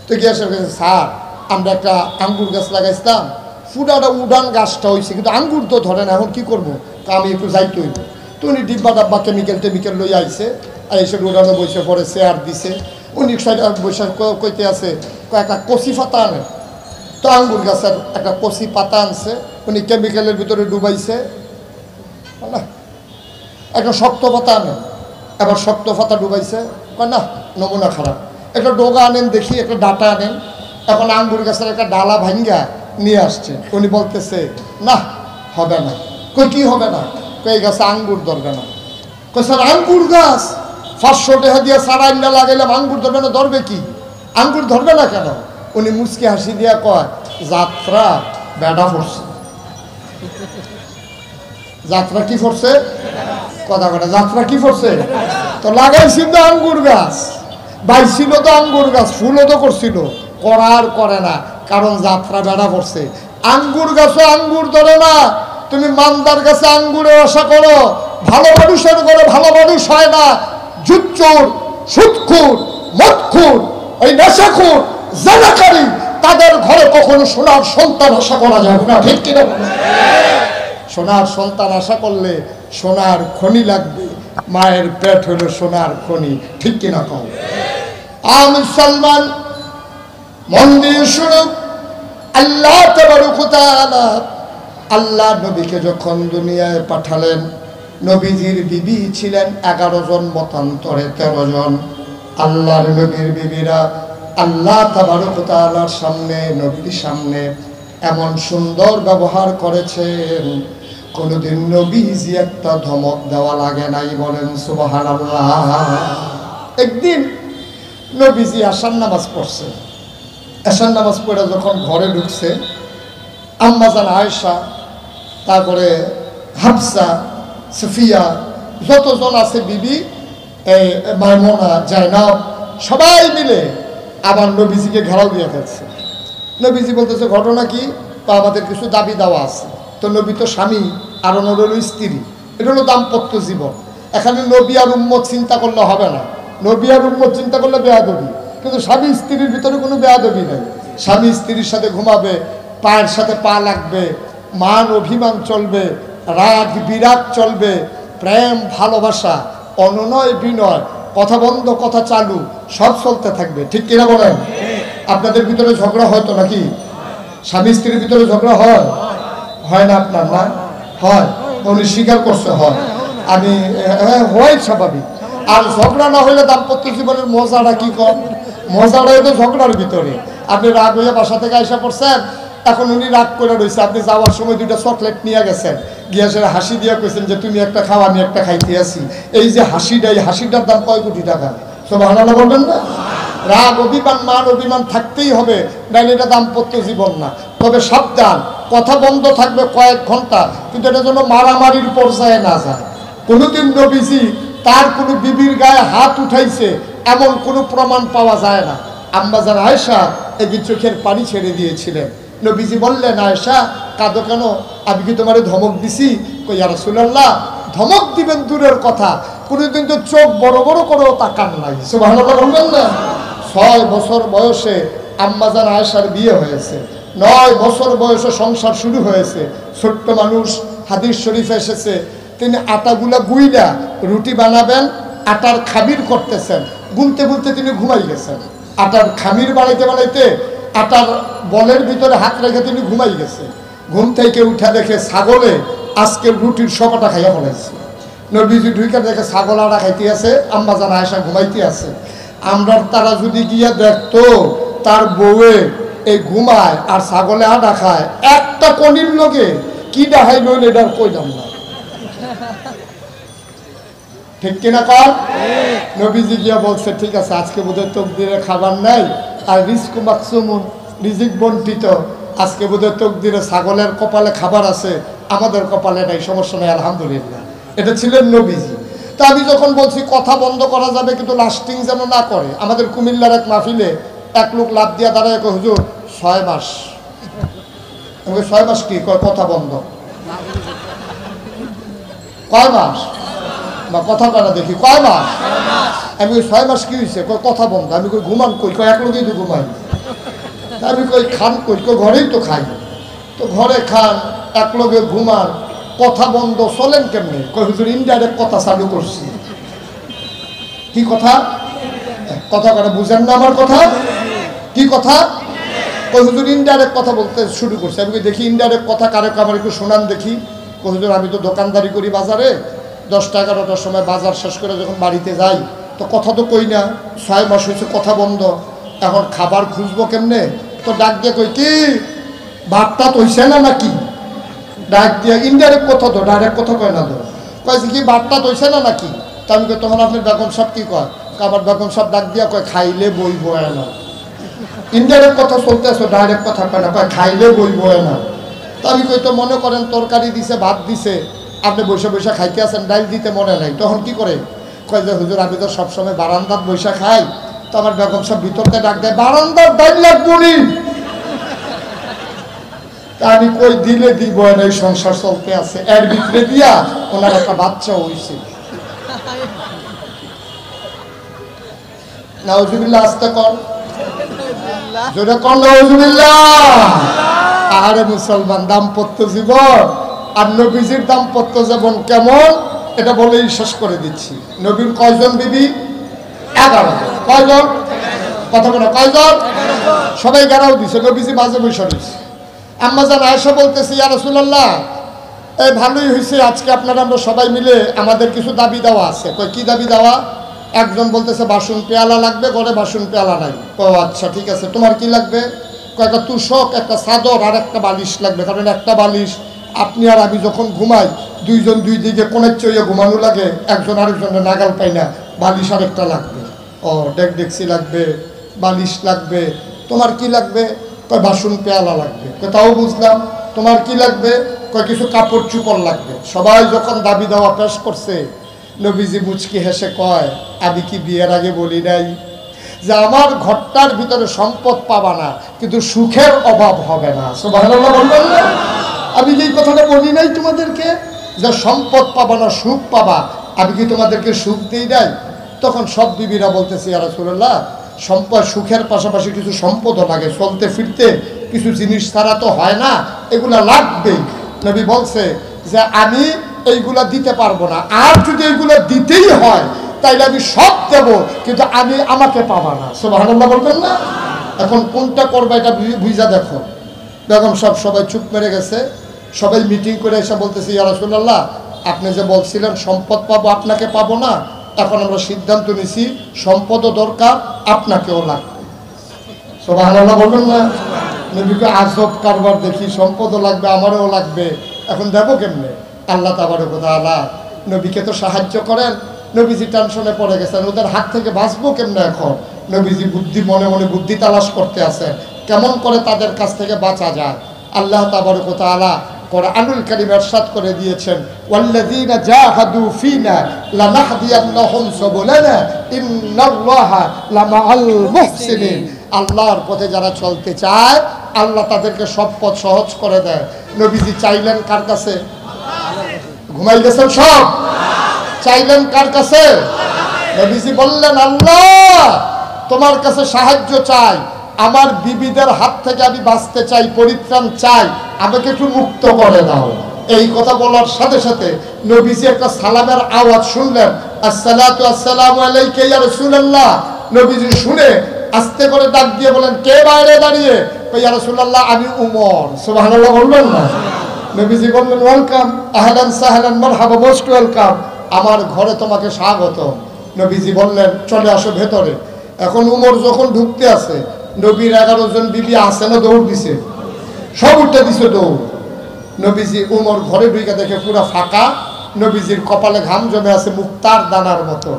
তো গিয়ে এসে স্যার আমরা একটা আঙ্গুর গাছ লাগাইছিলাম, ফুটাটা উডান গাছটা হয়েছে কিন্তু আঙ্গুর তো ধরে না, এখন কী করবো? তা আমি একটু যাইতে হইব। তো উনি ডিব্বা ডাব্বা কেমিক্যাল টেমিক্যাল লই আইছে, আর এসে উডানে বসে পরে চেয়ার দিছে। উনি বসে কইতে আছে একটা কচি পাতা আনে। তো আঙ্গুর গাছের একটা কচি পাতা আনছে, উনি কেমিক্যালের ভিতরে ডুবাইছে। না একটা শক্ত পাতা আনেন, এবার শক্ত পাতা ডুবাইছে। না নমুনা খারাপ, একটা ডোগা আনেন দেখি, একটা ডাটা আনেন। এখন আঙ্গুর গাছের একটা ডালা ভাঙ্গা নিয়ে আসছে। উনি বলতেছে না হবে না। কই কি হবে না? কই গাছে আঙ্গুর ধরবে না। কই স্যার আঙ্গুর গাছ 500 টাকা দিয়ে সারাই না লাগাইলাম, আঙ্গুর ধরবে না? ধরবে কি, আঙ্গুর ধরবে না কেন? উনি মুচকি হাসি দিয়া কয় যাত্রা বেড়া পড়ছে। যাত্রা কি পড়ছে? কথা কথা যাত্রা কি পড়ছে? তো লাগাইছিল তো আঙ্গুর গাছ, বাইছিল তো আঙ্গুর গাছ, ফুলও তো করছিল, করার করে না, কারণ যাত্রা বেড়া পড়ছে। আঙ্গুর গাছও আঙ্গুর ধরে না। তুমি মান্দার গাছে আঙ্গুরের আশা করো, ভালো মানুষের ঘরে ভালো মানুষ হয় না। জুচ্চোর, সুদখোর, মদখোর, ওই নেশাখোর, জানাকারী, তাদের ঘরে কখনো সোনার সন্তান আশা করা যাবে না। ঠিক কিনা? সোনার সন্তান আশা করলে সোনার খনি লাগবে, মায়ের পেট হলো সোনার খনি। ঠিক কিনা কও? আমি মুসলমান মন দিয়ে শুনুন, আল্লাহ তাবারক ওয়া তাআলা আল্লাহ নবীকে যখন দুনিয়ায় পাঠালেন, নবীজির বিবি ছিলেন 11 জন, মতান্তরে 13 জন। আল্লাহর নবীর বিবিরা আল্লাহ তাবারক ওয়া তাআলার সামনে, নবীর সামনে এমন সুন্দর ব্যবহার করেছেন, কোনদিন নবীজি একটা ধমক দেওয়া লাগে নাই। বলেন সুবহানাল্লাহ। একদিন নবীজি আশার নামাজ পড়ছে। আশার নামাজ পড়ে যখন ঘরে ঢুকছে, আম্মা জান আয়েশা, তারপরে হাফসা, সুফিয়া, যতজন আছে বিবি, এই মাইমুনা, জায়নাব, সবাই মিলে আবার নবীজিকে ঘেরাও দিয়ে ফেলছে। নবীজি বলতেছে ঘটনা কি? তা আমাদের কিছু দাবি দেওয়া আছে। তো নবী তো স্বামী আর ওনার হলো স্ত্রী, এটা হলো দাম্পত্য জীবন। এখানে নবী আর উম্মত চিন্তা করলে হবে না। নবী আর উম্মত চিন্তা করলে বেয়াদবি, কিন্তু স্বামী স্ত্রীর ভিতরে কোনো বেয়াদবি নেই। স্বামী স্ত্রীর সাথে ঘুমাবে, পায়ের সাথে পা লাগবে, মান অভিমান চলবে, রাগ বিরাগ চলবে, প্রেম ভালোবাসা, অনুনয় বিনয়, কথা বন্ধ কথা চালু, সব চলতে থাকবে। ঠিক কিনা বলেন? আপনাদের ভিতরে ঝগড়া হয় তো নাকি? স্বামী স্ত্রীর ভিতরে ঝগড়া হয়? হয় না আপনার? না হয়, উনি স্বীকার করছে হয়। আমি হয় স্বাভাবিক। আর ঝগড়া না হলে দাম্পত্য জীবনের মজাটা কি কম? মজাটাই তো ঝগড়ার ভিতরে। আপনি রাগ হয়ে বাসা থেকে আইসা পড়ছেন, এখন উনি রাগ করে রয়েছে, আপনি যাওয়ার সময় 2টা চকলেট নিয়ে গেছেন, গিয়ে সে হাসি দিয়ে কইছেন যে তুমি একটা খাওয়া, আমি একটা খাইতে আসি। এই যে হাসিটা, এই হাসিটার দাম কয় কোটি টাকা? সুবহানাল্লাহ বলবেন না? রাগ অভিমান মান অভিমান থাকতেই হবে, নাহলে এটা দাম্পত্য জীবন না। তবে সাবধান, কথা বন্ধ থাকবে কয়েক ঘন্টা, কিন্তু এটা যেন মারামারির পর্যায়ে না যায়। কোনোদিন নবীজি তার কোনো বিবির গায়ে হাত উঠাইছে এমন কোনো প্রমাণ পাওয়া যায় না। আম্মাজান আয়েশা একদিন চোখের পানি ছেড়ে দিয়েছিলেন। নবীজি বললেন, আয়েশা কাঁদো কেন? আমি কি তোমারে ধমক দিছি? কই ইয়া রাসূলুল্লাহ, ধমক দিবেন দূরের কথা, কোনোদিন তো চোখ বড় বড় করেও তাকান নাই। সুবহানাল্লাহ বলবেন না? 6 বছর বয়সে আম্মাজান আয়েশার বিয়ে হয়েছে, 9 বছর বয়সে সংসার শুরু হয়েছে। ছোট্ট মানুষ, হাদিস শরীফে এসেছে তিনি আটাগুলা গুইলা রুটি বানাবেন, আটার খামির করতেছেন, গুনতে গুনতে তিনি ঘুমাই গেছেন। আটার খামির বানাইতে বানাইতে আটার বলের ভিতরে হাত রেখে তিনি ঘুমাই গেছে। ঘুম থেকে উঠা দেখে ছাগলে আজকের রুটির সব আটা খাইয়া ফেলাইছে। নবীজি ঢুকে দেখে ছাগল আটা খাইতে আছে, আম্মাজান আয়েশা ঘুমাইতে আছে। আমরা তারা যদি গিয়া দেখতো তার বউয়ে এই ঘুমায় আর ছাগলে আটা খায়, একটা কনির লগে কি ডাহাই লইলে এটার কইলাম না, ঠিক কিনা কর? নবীজি গিয়া বলছে, ঠিক আছে আজকে বোধহয় তকদিরে খাবার নাই, আর রিজকু মাকসুমুন, রিজিক বন্টিত, আজকে বোধহয় তকদিরে ছাগলের কপালে খাবার আছে, আমাদের কপালে নাই, সমস্যা নাই, আলহামদুলিল্লাহ। এটা ছিলেন নবীজি। তা আমি যখন বলছি কথা বন্ধ করা যাবে কিন্তু লাস্টিং যেন না করে, আমাদের কুমিল্লার এক মাহফিলে এক লোক লাভ দিয়া দাঁড়ায়, হুজুর 6 মাস। 6 মাস কি? কথা বন্ধ। কয় মাস? কথা কাটা দেখি, কয় মাস? আমি 6 মাস কি হয়েছে? কথা বন্ধ। আমি কই ঘুমান কই? এক লোকেই তো ঘুমাই। আমি কই খান কই? ঘরেই তো খাই। তো ঘরে খান, এক লোকে ঘুমান, কথা বন্ধ, চলেন কেমনি? কই হুজুর ইনডাইরেক্ট কথা চালু করছি। কি কথা? কথা কাটা বুঝেন না আমার কথা? কি কথা? কই হুজুর ইনডাইরেক্ট কথা বলতে শুরু করছে। আমি দেখি ইনডাইরেক্ট কথা কারে, আমার একটু শোনান দেখি। কই হুজুর আমি তো দোকানদারি করি বাজারে, 10টা 11টার সময় বাজার শেষ করে যখন বাড়িতে যাই তো কথা তো কই না, 6 মাস হয়েছে কথা বন্ধ, এখন খাবার খুঁজবো কেমনে? তো ডাক দিয়ে কই, কি ভাতটা তৈছে না নাকি? ডাক দিয়ে ইনডাইরেক্ট কথা, তো ডাইরেক্ট কথা কয় না। তো কয়েছে কি ভাতটা তৈছে না নাকি? তা আমি কই তখন আপনার বেগম সাহেব কি কয়? আমার বেগম সাহেব ডাক দিয়া কয়, খাইলে বই বয় না। ইনডাইরেক্ট কথা চলতে আসো, ডাইরেক্ট কথা কয় না, কয় খাইলে বই বয় না। তা আমি কই তো মনে করেন তরকারি দিছে, ভাত দিছে, আপনি বৈশা বৈশা খাইতে আছেন, ডাইল দিতে মনে নাই, তখন কি করে? কয় যে হুজুর আমি তো সবসময় বারান্দার বৈশা খাই। তো আমার বেগম সব ভিতরতে ডাক দেয়, বারান্দার ডাইল লাগবো নি? তা আমি কই দিলে দিব না, এই সংসার চলতে আছে। এর ভিতরে দিয়া ওনার একটা বাচ্চা হইছে। নাউজুবিল্লাহ, আস্তে কর, জোরে কর নাউজুবিল্লাহ। আরে মুসলমান, দাম্পত্য জীবন আর নবীজির দাম্পত্য জীবন কেমন এটা বলেই শেষ করে দিচ্ছি। নবীর কয়জন বিবি? 11 জন। কয়জন? কথা বলো, কয়জন? সবাই গারাও দিছে, নবীজি মাঝে বসে রয়েছে। আম্মাজান আয়েশা বলতেছে, ইয়া রাসূলুল্লাহ এই ভালোই হয়েছে, আজকে আপনারা আমরা সবাই মিলে আমাদের কিছু দাবি দেওয়া আছে। কয় কি দাবি দেওয়া? একজন বলতেছে বাসন পেয়ালা লাগবে, ঘরে বাসন পেয়ালা নাই। ও আচ্ছা ঠিক আছে, তোমার কি লাগবে? কয়েকটা তুষক, একটা চাদর আর একটা বালিশ লাগবে, কারণ একটা বালিশ আপনি আর আমি যখন ঘুমাই দুইজন দুই দিকে কোণের চইয়ে ঘুমানো লাগে, একজন আরেকজনের নাগাল পাই না, বালিশ আরেকটা লাগবে। ও ডেকডেক্সি লাগবে, বালিশ লাগবে। তোমার কি লাগবে? কয় বাসন পেয়ালা লাগবে। তাও বুঝলাম। তোমার কি লাগবে? কয় কিছু কাপড় চুপড় লাগবে। সবাই যখন দাবি দেওয়া পেশ করছে, নবীজি মুচকি হেসে কয়, আমি কি বিয়ের আগে বলি নাই যে আমার ঘরটার ভিতরে সম্পদ পাবা না কিন্তু সুখের অভাব হবে না? সুবহানাল্লাহ বলবেন না? আমি কি এই কথাটা বলি নাই তোমাদেরকে যে সম্পদ পাবা না সুখ পাবা? আমি কি তোমাদেরকে সুখ দিই নাই? তখন সব বিবিরা বলতেছে, ইয়া রাসূলুল্লাহ সম্পদ, সুখের পাশাপাশি কিছু সম্পদও লাগে, চলতে ফিরতে কিছু জিনিস ছাড়া তো হয় না, এগুলা লাগবেই। নবী বলছে যে আমি এইগুলা দিতে পারবো না, আর যদি এইগুলো দিতেই হয় তাইলে আমি সব দেব, কিন্তু আমি আমাকে পাবা না। সুবহানাল্লাহ বলবেন না? এখন কোনটা করবে এটা বুঝা দেখো। বেগম সবাই চুপ মেরে গেছে। সবাই মিটিং করে এসে বলতেছে, ইয়া রাসূলুল্লাহ আপনি যে বলছিলেন সম্পদ পাবো, আপনাকে পাবো না, এখন আমরা সিদ্ধান্ত নিছি সম্পদও দরকার, আপনাকেও লাগবে। সুবহানাল্লাহ বলবেন না? নবীকে আজব কারবার দেখি, সম্পদও লাগবে, আমারও লাগবে, এখন দেবো কেমনে? আল্লাহ তাবারক ওয়া তাআলা নবীকে তো সাহায্য করেন। নবীজি টেনশনে পড়ে গেছেন, ওদের হাত থেকে বাঁচবো কেমনে এখন? নবীজি বুদ্ধি মনে মনে বুদ্ধি তালাশ করতে আছেন কেমন করে তাদের কাছ থেকে বাঁচা যায়। আল্লাহ তাবারক ওয়া তাআলা কোরআনুল কারীম ইরশাদ করে দিয়েছেন, ওয়াল্লাযীনা জাহাদু ফীনা লানাহদিয়ান্নাহুম সুবুলানা ইন্নাল্লাহা লামাআল মুহসিনিন। আল্লাহর পথে যারা চলতে চায় আল্লাহ তাদেরকে সব পথ সহজ করে দেয়। নবীজি চাইলেন কার কাছে? ঘুমাই গেছেন সব? চাইলেন কার কাছে? নবীজি বললেন, আল্লাহ তোমার কাছে সাহায্য চাই, আমার বিবিদের হাত থেকে আমি বাঁচতে চাই, পরিত্রাণ চাই, আমাকে একটু মুক্ত করে দাও। এই কথা বলার সাথে সাথে নবীজি একটা সালামের আওয়াজ শুনলেন, আসসালাতু আসসালামু আলাইকা ইয়া রাসূলুল্লাহ। নবীজি শুনে আস্তে করে ডাক দিয়ে বলেন, কে বাইরে দাঁড়িয়ে? ইয়া রাসূলুল্লাহ আমি উমর। সুবহানাল্লাহ বলবেন না? নবীজি বললেন, ওয়েলকাম, আহলান সাহলান মারহাবা, মোস্ট ওয়েলকাম, আমার ঘরে তোমাকে স্বাগত। নবীজি বললেন, চলে আসো ভেতরে। এখন উমর যখন ঢুকতে আছে, নবীর 11 জন বিবি আছে না, দৌড় দিছে, সব উঠে দিছে দৌড়। নবীজি উমর ঘরে ঢুকে দেখে পুরো ফাঁকা, নবীজির কপালে ঘাম জমে আছে মুক্তার দানার মতো।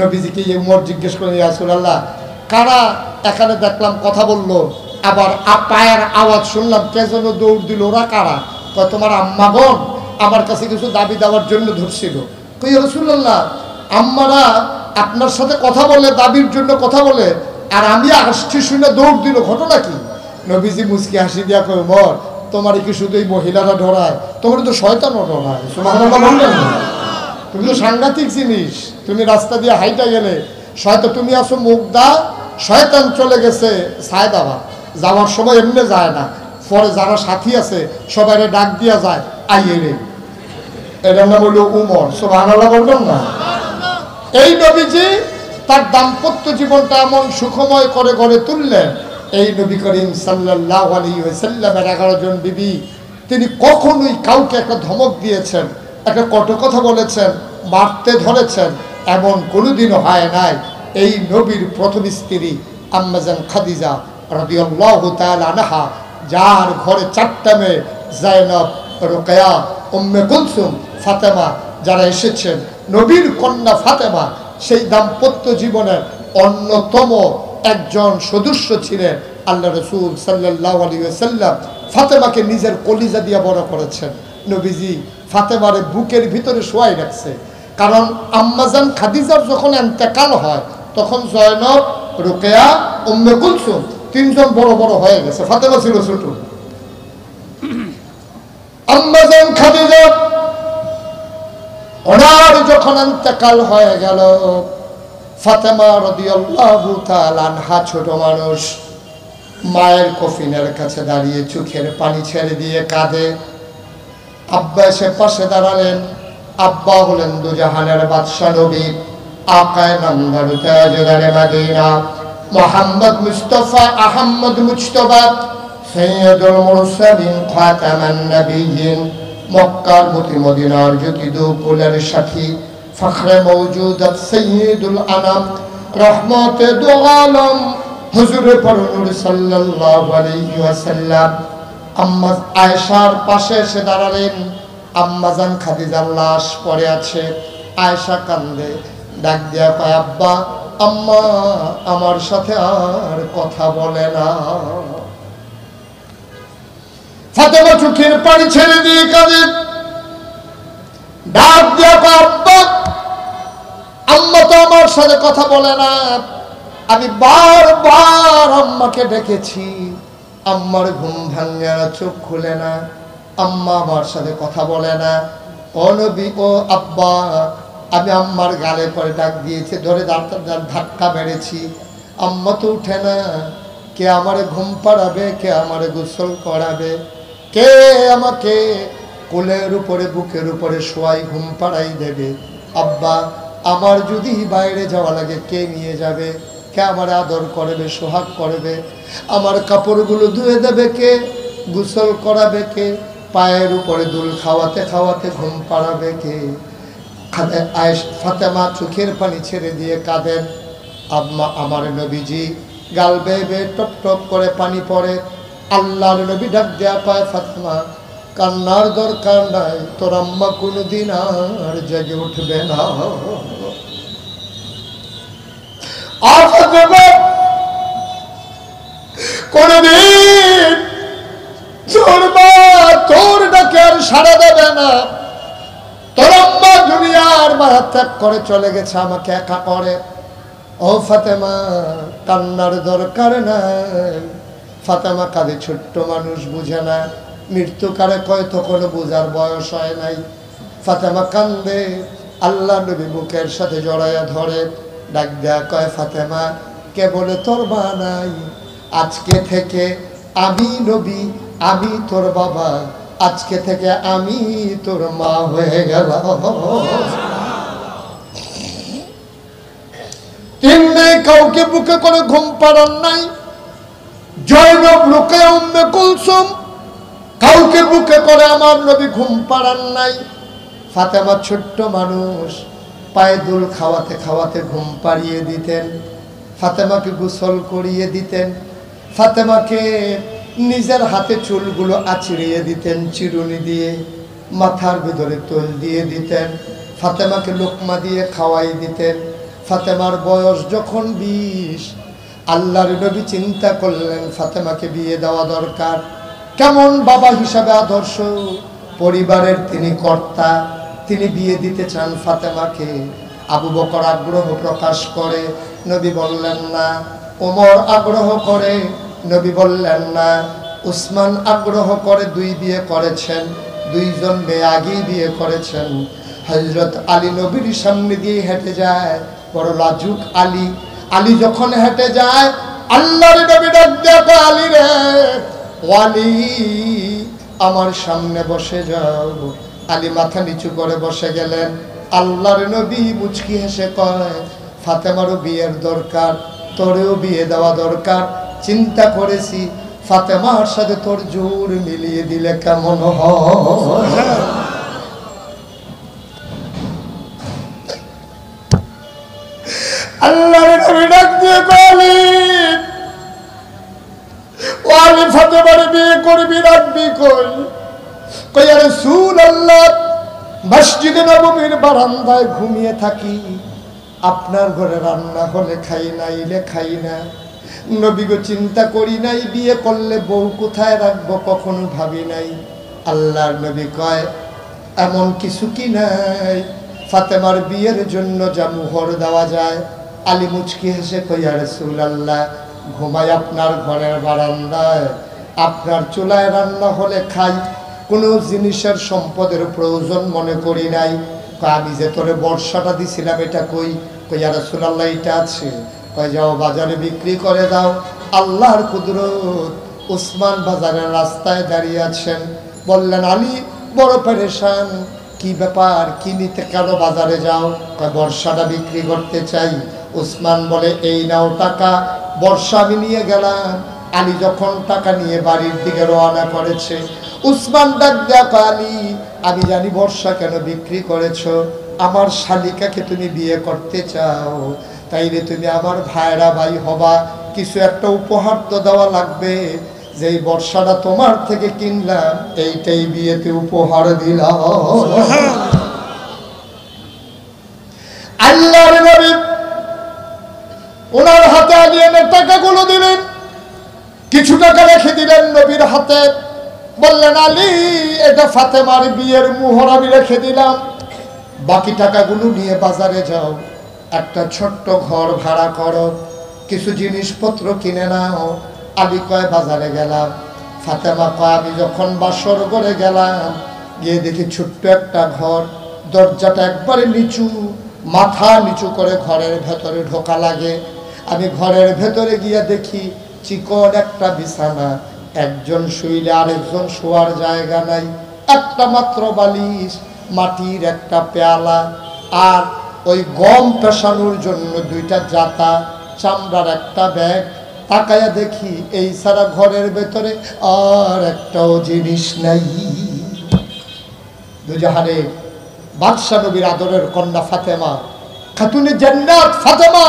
নবীজিকে উমর জিজ্ঞেস করে, ইয়া রাসূলুল্লাহ কারা এখানে দেখলাম কথা বললো, আবার পায়ের আওয়াজ শুনলাম, কে যেন দৌড় দিল, ওরা কারা? কয় তোমার আম্মাগণ আমার কাছে কিছু দাবি দেওয়ার জন্য ধরছিল। কই ইয়া রাসূলুল্লাহ আম্মারা আপনার সাথে কথা বলে, দাবির জন্য কথা বলে, আর আমি আসছি শুনে দৌড় দিল, ঘটনা কি? নবীজি মুচকি হাসি দিয়া কয়, উমর তোমার কি শুধু এই মহিলারা ডরায়, তোমার তো শয়তানও ডরায়। সুবহানাল্লাহ বললেন না? তুমি তো সাংঘাতিক জিনিস, তুমি রাস্তা দিয়ে হাইটা গেলে শয়তান, তুমি আসো মুগদা, শয়তান চলে গেছে সায়দাবাদ, যাওয়ার সময় এমনি যায় না, পরে যারা সাথী আছে সবাই ডাক দিয়া যায়, আইয়ে রে, এটার নাম হলো উমর। সুবহানাল্লাহ বলবেন না? এই নবীজি তার দাম্পত্য জীবনটা এমন সুখময় করে গড়ে তুললেন, এই নবী করিম সাল্লাল্লাহু আলাইহি ওয়াসাল্লামের 11 জন বিবি, তিনি কখনোই কাউকে একটা ধমক দিয়েছেন, একটা কটু কথা বলেছেন, মারতে ধরেছেন, এমন কোনোদিনও হয় নাই। এই নবীর প্রথম স্ত্রী আম্মা জান খাদিজা রাদিয়াল্লাহু তাআলা আনহা, যার ঘরে 4টা মেয়ে, যায়নব, রুকায়া, উম্মে কুলসুম, ফাতেমা, যারা এসেছেন, নবীর কন্যা ফাতেমা সেই দাম্পত্য জীবনের অন্যতম একজন সদস্য ছিলেন। আল্লাহ রাসূল সাল্লাল্লাহু আলাইহি ওয়াসাল্লাম ফাতেমাকে নিজের কলিজা দিয়ে বড় করেছেন। নবীজি ফাতেমারে বুকের ভিতরে শোয়াই রাখছে, কারণ আম্মাজান খাদিজার যখন ইন্তেকাল হয় তখন জয়নব, রুকায়া, উম্মে কুলসুম 3 জন বড় বড় হয়ে গেছে, ফাতেমা ছিল ছোট। আম্মাজান খাদিজা ওনার যখন ইন্তেকাল হয়ে গেল, ফাতেমা রাদিয়াল্লাহু তাআলা আনহা ছোট মানুষ, মায়ের কফিনের কাছে দাঁড়িয়ে চোখের পানি ছেড়ে দিয়ে কাঁদে। আব্বা এসে পাশে দাঁড়ালেন। আব্বা হলেন দুজাহানের বাদশা নবী, আকায়ে নামদার তাজদারে মদিনা, মুহাম্মদ মুস্তাফা আহমদ মুজতবা, সাইয়্যিদুল মুরসালিন, খাতামান নবিয়্যিন, মক্কার মতি মদিনার জ্যোতি দুকুলের সাথী, ফখরে মওজুদাত সাইয়্যিদুল আনাম, রহমতে দু আলম, হুজুরে পরনূর সাল্লাল্লাহু আলাইহি ওয়াসাল্লাম। আম্মা আয়েশার পাশে এসে দাঁড়ালেন। আম্মাজান খাদিজার লাশ পড়ে আছে, আয়েশা কান্দে, ডাক দিয়া কয়, আব্বা আম্মা আমার সাথে আর কথা বলে না। ফাতেমা চোখের পানি ছেড়ে দিয়ে কাঁদে, ডাক দিয়া কয়, আব্বা আম্মা তো আমার সাথে কথা বলে না, আমি বারবার আম্মাকে ডেকেছি, আম্মার ঘুম ভাঙে না, চোখ খুলে না, আম্মা আমার সাথে কথা বলে না। ও নবী, ও আব্বা, আমি আম্মার গালে পরে ডাক দিয়েছি, ধরে ধাক্কা মেরেছি, আম্মা তো উঠে না। কে আমারে ঘুম পাড়াবে, কে আমারে গোসল করাবে, কে আমাকে কোলের উপরে বুকের উপরে শোয়াই ঘুম পাড়াই দেবে? আব্বা আমার যদি বাইরে যাওয়া লাগে কে নিয়ে যাবে, কে আমার আদর করবে, সোহাগ করবে, আমার কাপড়গুলো ধুয়ে দেবে কে, গোসল করাবে কে, পায়ের উপরে দুল খাওয়াতে খাওয়াতে ঘুম পাড়াবে কে? ফাতেমা চোখের পানি ছেড়ে দিয়ে কাঁদেন। আম্মা আমার নবীজি গাল বেয়ে বেয়ে টপ টপ করে পানি পড়ে। আল্লাহর নবী ডাক দেয়া পায়, ফাতেমা কান্নার দরকার নাই, তোর আম্মা কোনোদিন আর জেগে উঠবে না। ত্যাগ করে চলে গেছে, আমাকে একা করে। ও ফাতেমা, কান্নার দরকার নাই। ফাতেমা কাঁদে, ছোট্ট মানুষ, বুঝে না। মৃত্যু কারে কয় তখন বোঝার বয়স হয় নাই। ফাতেমা কান্দে, আল্লাহ নবী বুকের সাথে জড়াইয়া ধরে, ডাক দেয়া কয়, ফাতেমা কে বলে তোর মা নাই? আজকে থেকে আমি নবী, আমি তোর বাবা, আজকে থেকে আমি তোর মা হয়ে গেলাম। তিন নেই, কাউকে বুকে করে ঘুম পাড়ান নাই। জয়নব, রুকায়া, উম্মে কুলসুম, কাউকে বুকে করে আমার নবী ঘুম পাড়ান নাই। ফাতেমা ছোট্ট মানুষ, পায়ে দুল খাওয়াতে খাওয়াতে ঘুম পাড়িয়ে দিতেন। ফাতেমাকে গোসল করিয়ে দিতেন। ফাতেমাকে নিজের হাতে চুলগুলো আঁচড়িয়ে দিতেন চিরুনি দিয়ে, মাথার ভিতরে তোল দিয়ে দিতেন। ফাতেমাকে লোকমা দিয়ে খাওয়াই দিতেন। ফাতেমার বয়স যখন 20, আল্লাহর নবী চিন্তা করলেন ফাতেমাকে বিয়ে দেওয়া দরকার। কেমন বাবা হিসাবে আদর্শ, পরিবারের তিনি কর্তা, তিনি বিয়ে দিতে চান ফাতেমাকে। আবু বকর আগ্রহ প্রকাশ করে, নবী বললেন না। ওমর আগ্রহ করে, নবী বললেন না। উসমান আগ্রহ করে, 2 বিয়ে করেছেন, 2জন মেয়ে আগেই বিয়ে করেছেন। হযরত আলী নবীর সামনে দিয়ে হেঁটে যায়, বড় লাজুক আলী। আলী যখন হেঁটে যায়, আল্লাহর নবী ডাক দেয়া, আলী রে, ওয়ালি আমার সামনে বসে যাও। আলী মাথা নিচু করে বসে গেলেন। আল্লাহর নবী মুচকি হেসে কয়, ফাতেমারও বিয়ের দরকার, তোরেও বিয়ে দেওয়া দরকার। চিন্তা করেছি ফাতেমার সাথে তোর জোর মিলিয়ে দিলে কেমন হয়। আল্লাহর নবী ডাক দিয়ে বলেন, ওয়ালি ফাতেমার বিয়ে করবি, রাখবি কই? কই, ইয়া রাসূলুল্লাহ, মসজিদে নববীর বারান্দায় ঘুমিয়ে থাকি, আপনার ঘরে রান্না হলে খাই, নাইলে খাই না। নবী গো, চিন্তা করি নাই বিয়ে করলে বউ কোথায় রাখবো, কখনো ভাবি নাই। আল্লাহর নবী কয়, এমন কিছু কি নাই ফাতেমার বিয়ের জন্য যা মুহর দেওয়া যায়? আলী মুচকি হেসে কই, ইয়া রাসূলুল্লাহ, ঘুমাই আপনার ঘরের বারান্দায়, আপনার চুলায় রান্না হলে খাই, কোনো জিনিসের সম্পদের প্রয়োজন মনে করি নাই। আমি যে তোরে বর্ষাটা দিছিলাম এটা কই? কই, ইয়া রাসূলুল্লাহ, এটা আছে। কই, যাও বাজারে বিক্রি করে দাও। আল্লাহর কুদরত, উসমান বাজারের রাস্তায় দাঁড়িয়ে আছেন। বললেন, আলী বড় পেরেশান, কি ব্যাপার, কি নিতে কেন বাজারে যাও? কই, বর্ষাটা বিক্রি করতে চাই। উসমান বলে, এই নাও টাকা, বর্ষা আমি নিয়ে গেলাম। আলী যখন টাকা নিয়ে বাড়ির দিকে রওনা করেছে, উসমান ডাক দেয়া, আলী, আমি জানি বর্ষা কেন বিক্রি করেছো। আমার শালিকাকে তুমি বিয়ে করতে চাও, তাইলে তুমি আমার ভাইরা ভাই হবা, কিছু একটা উপহার তো দেওয়া লাগবে। যেই বর্ষাটা তোমার থেকে কিনলাম, এইটাই বিয়েতে উপহার দিলাম। আল্লাহর নবী ওনার হাতে আলী এনে টাকাগুলো দিলেন, কিছু টাকা রেখে দিলেন নবীর হাতে। বললেন, আলী, এটা ফাতেমার বিয়ের মুহর আমি রেখে দিলাম, বাকি টাকাগুলো নিয়ে বাজারে যাও, একটা ছোট্ট ঘর ভাড়া করো, কিছু জিনিসপত্র কিনে নাও। আলী কয়, বাজারে গেলাম। ফাতেমা কয়, আমি যখন বাসর ঘরে গেলাম, গিয়ে দেখি ছোট্ট একটা ঘর, দরজাটা একবারে নিচু, মাথা নিচু করে ঘরের ভেতরে ঢোকা লাগে। আমি ঘরের ভেতরে গিয়ে দেখি চিকন একটা বিছানা, একজন শুইলে আরেকজন শোয়ার জায়গা নাই, একটা মাত্র বালিশ, মাটির একটা পেয়ালা, আর ওই গম পেশানোর জন্য 2টা জাতা, চামড়ার একটা ব্যাগ। তাকায়া দেখি এই সারা ঘরের ভেতরে আর একটাও জিনিস নাই। দুজাহারে বাদশা নবীর আদরের কন্যা ফাতেমা, খাতুনে জান্নাত ফাতেমা,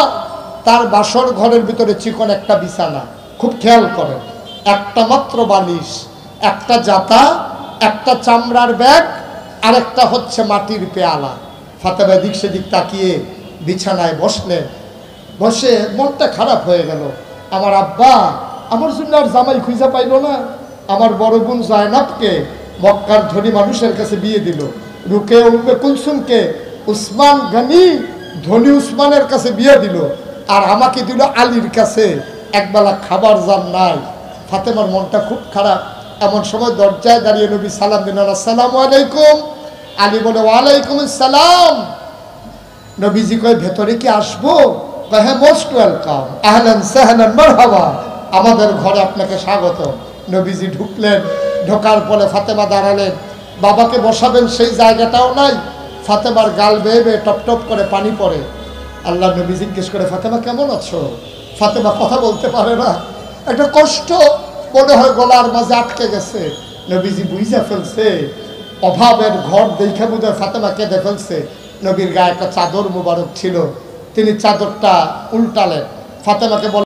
তার বাসর ঘরের ভিতরে চিকন একটা বিছানা, খুব খেয়াল করেন, একটা মাত্র বালিশ, একটা জাতা, একটা চামড়ার ব্যাগ, আর একটা হচ্ছে মাটির পেয়ালা। ফাতেমা দিক সেদিক তাকিয়ে বিছানায় বসলেন। বসে মনটা খারাপ হয়ে গেল, আমার আব্বা আমার জন্য আর জামাই খুঁজে পাইল না। আমার বড় বোন জায়নাবকে মক্কার ধনী মানুষের কাছে বিয়ে দিল, রুকে উম্মে কুলসুমকে উসমান গনি ধনী উসমানের কাছে বিয়ে দিল, আর আমাকে দিল আলীর কাছে। একবেলা খাবার যার নাই। ফাতেমার মনটা খুব খারাপ। এমন সময় দরজায় দাঁড়িয়ে নবী সালাম দিলেন, আসসালামু আলাইকুম। আলী বলে, ওয়ালাইকুম আসসালাম। নবীজি কয়, ভেতরে কি আসবো? কয়, হ্যাঁ, মোস্ট ওয়েলকাম, আহলান সাহলান মারহাবা, আমাদের ঘরে আপনাকে স্বাগত। নবীজি ঢুকলেন। ঢোকার পরে ফাতেমা দাঁড়ালেন। বাবাকে বসাবেন সেই জায়গাটাও নাই। ফাতেমার গাল বেয়ে বেয়ে টপ টপ করে পানি পড়ে। আল্লাহ নবী জিজ্ঞেস করে, ফাতেমা কেমন আছো? ফাতেমা কথা বলতে পারে না, একটা কষ্ট মনে হয় গলার মাঝে আটকে গেছে। নবীজি বুঝা ফেলছে অভাবের ঘর দেখে বোধহয় ফাতেমা কেঁদে ফেলছে। নবীর গায়ে একটা চাদর মুবারক ছিল, তিনি চাদরটা উল্টালেন। ফাতেমাকে বলে,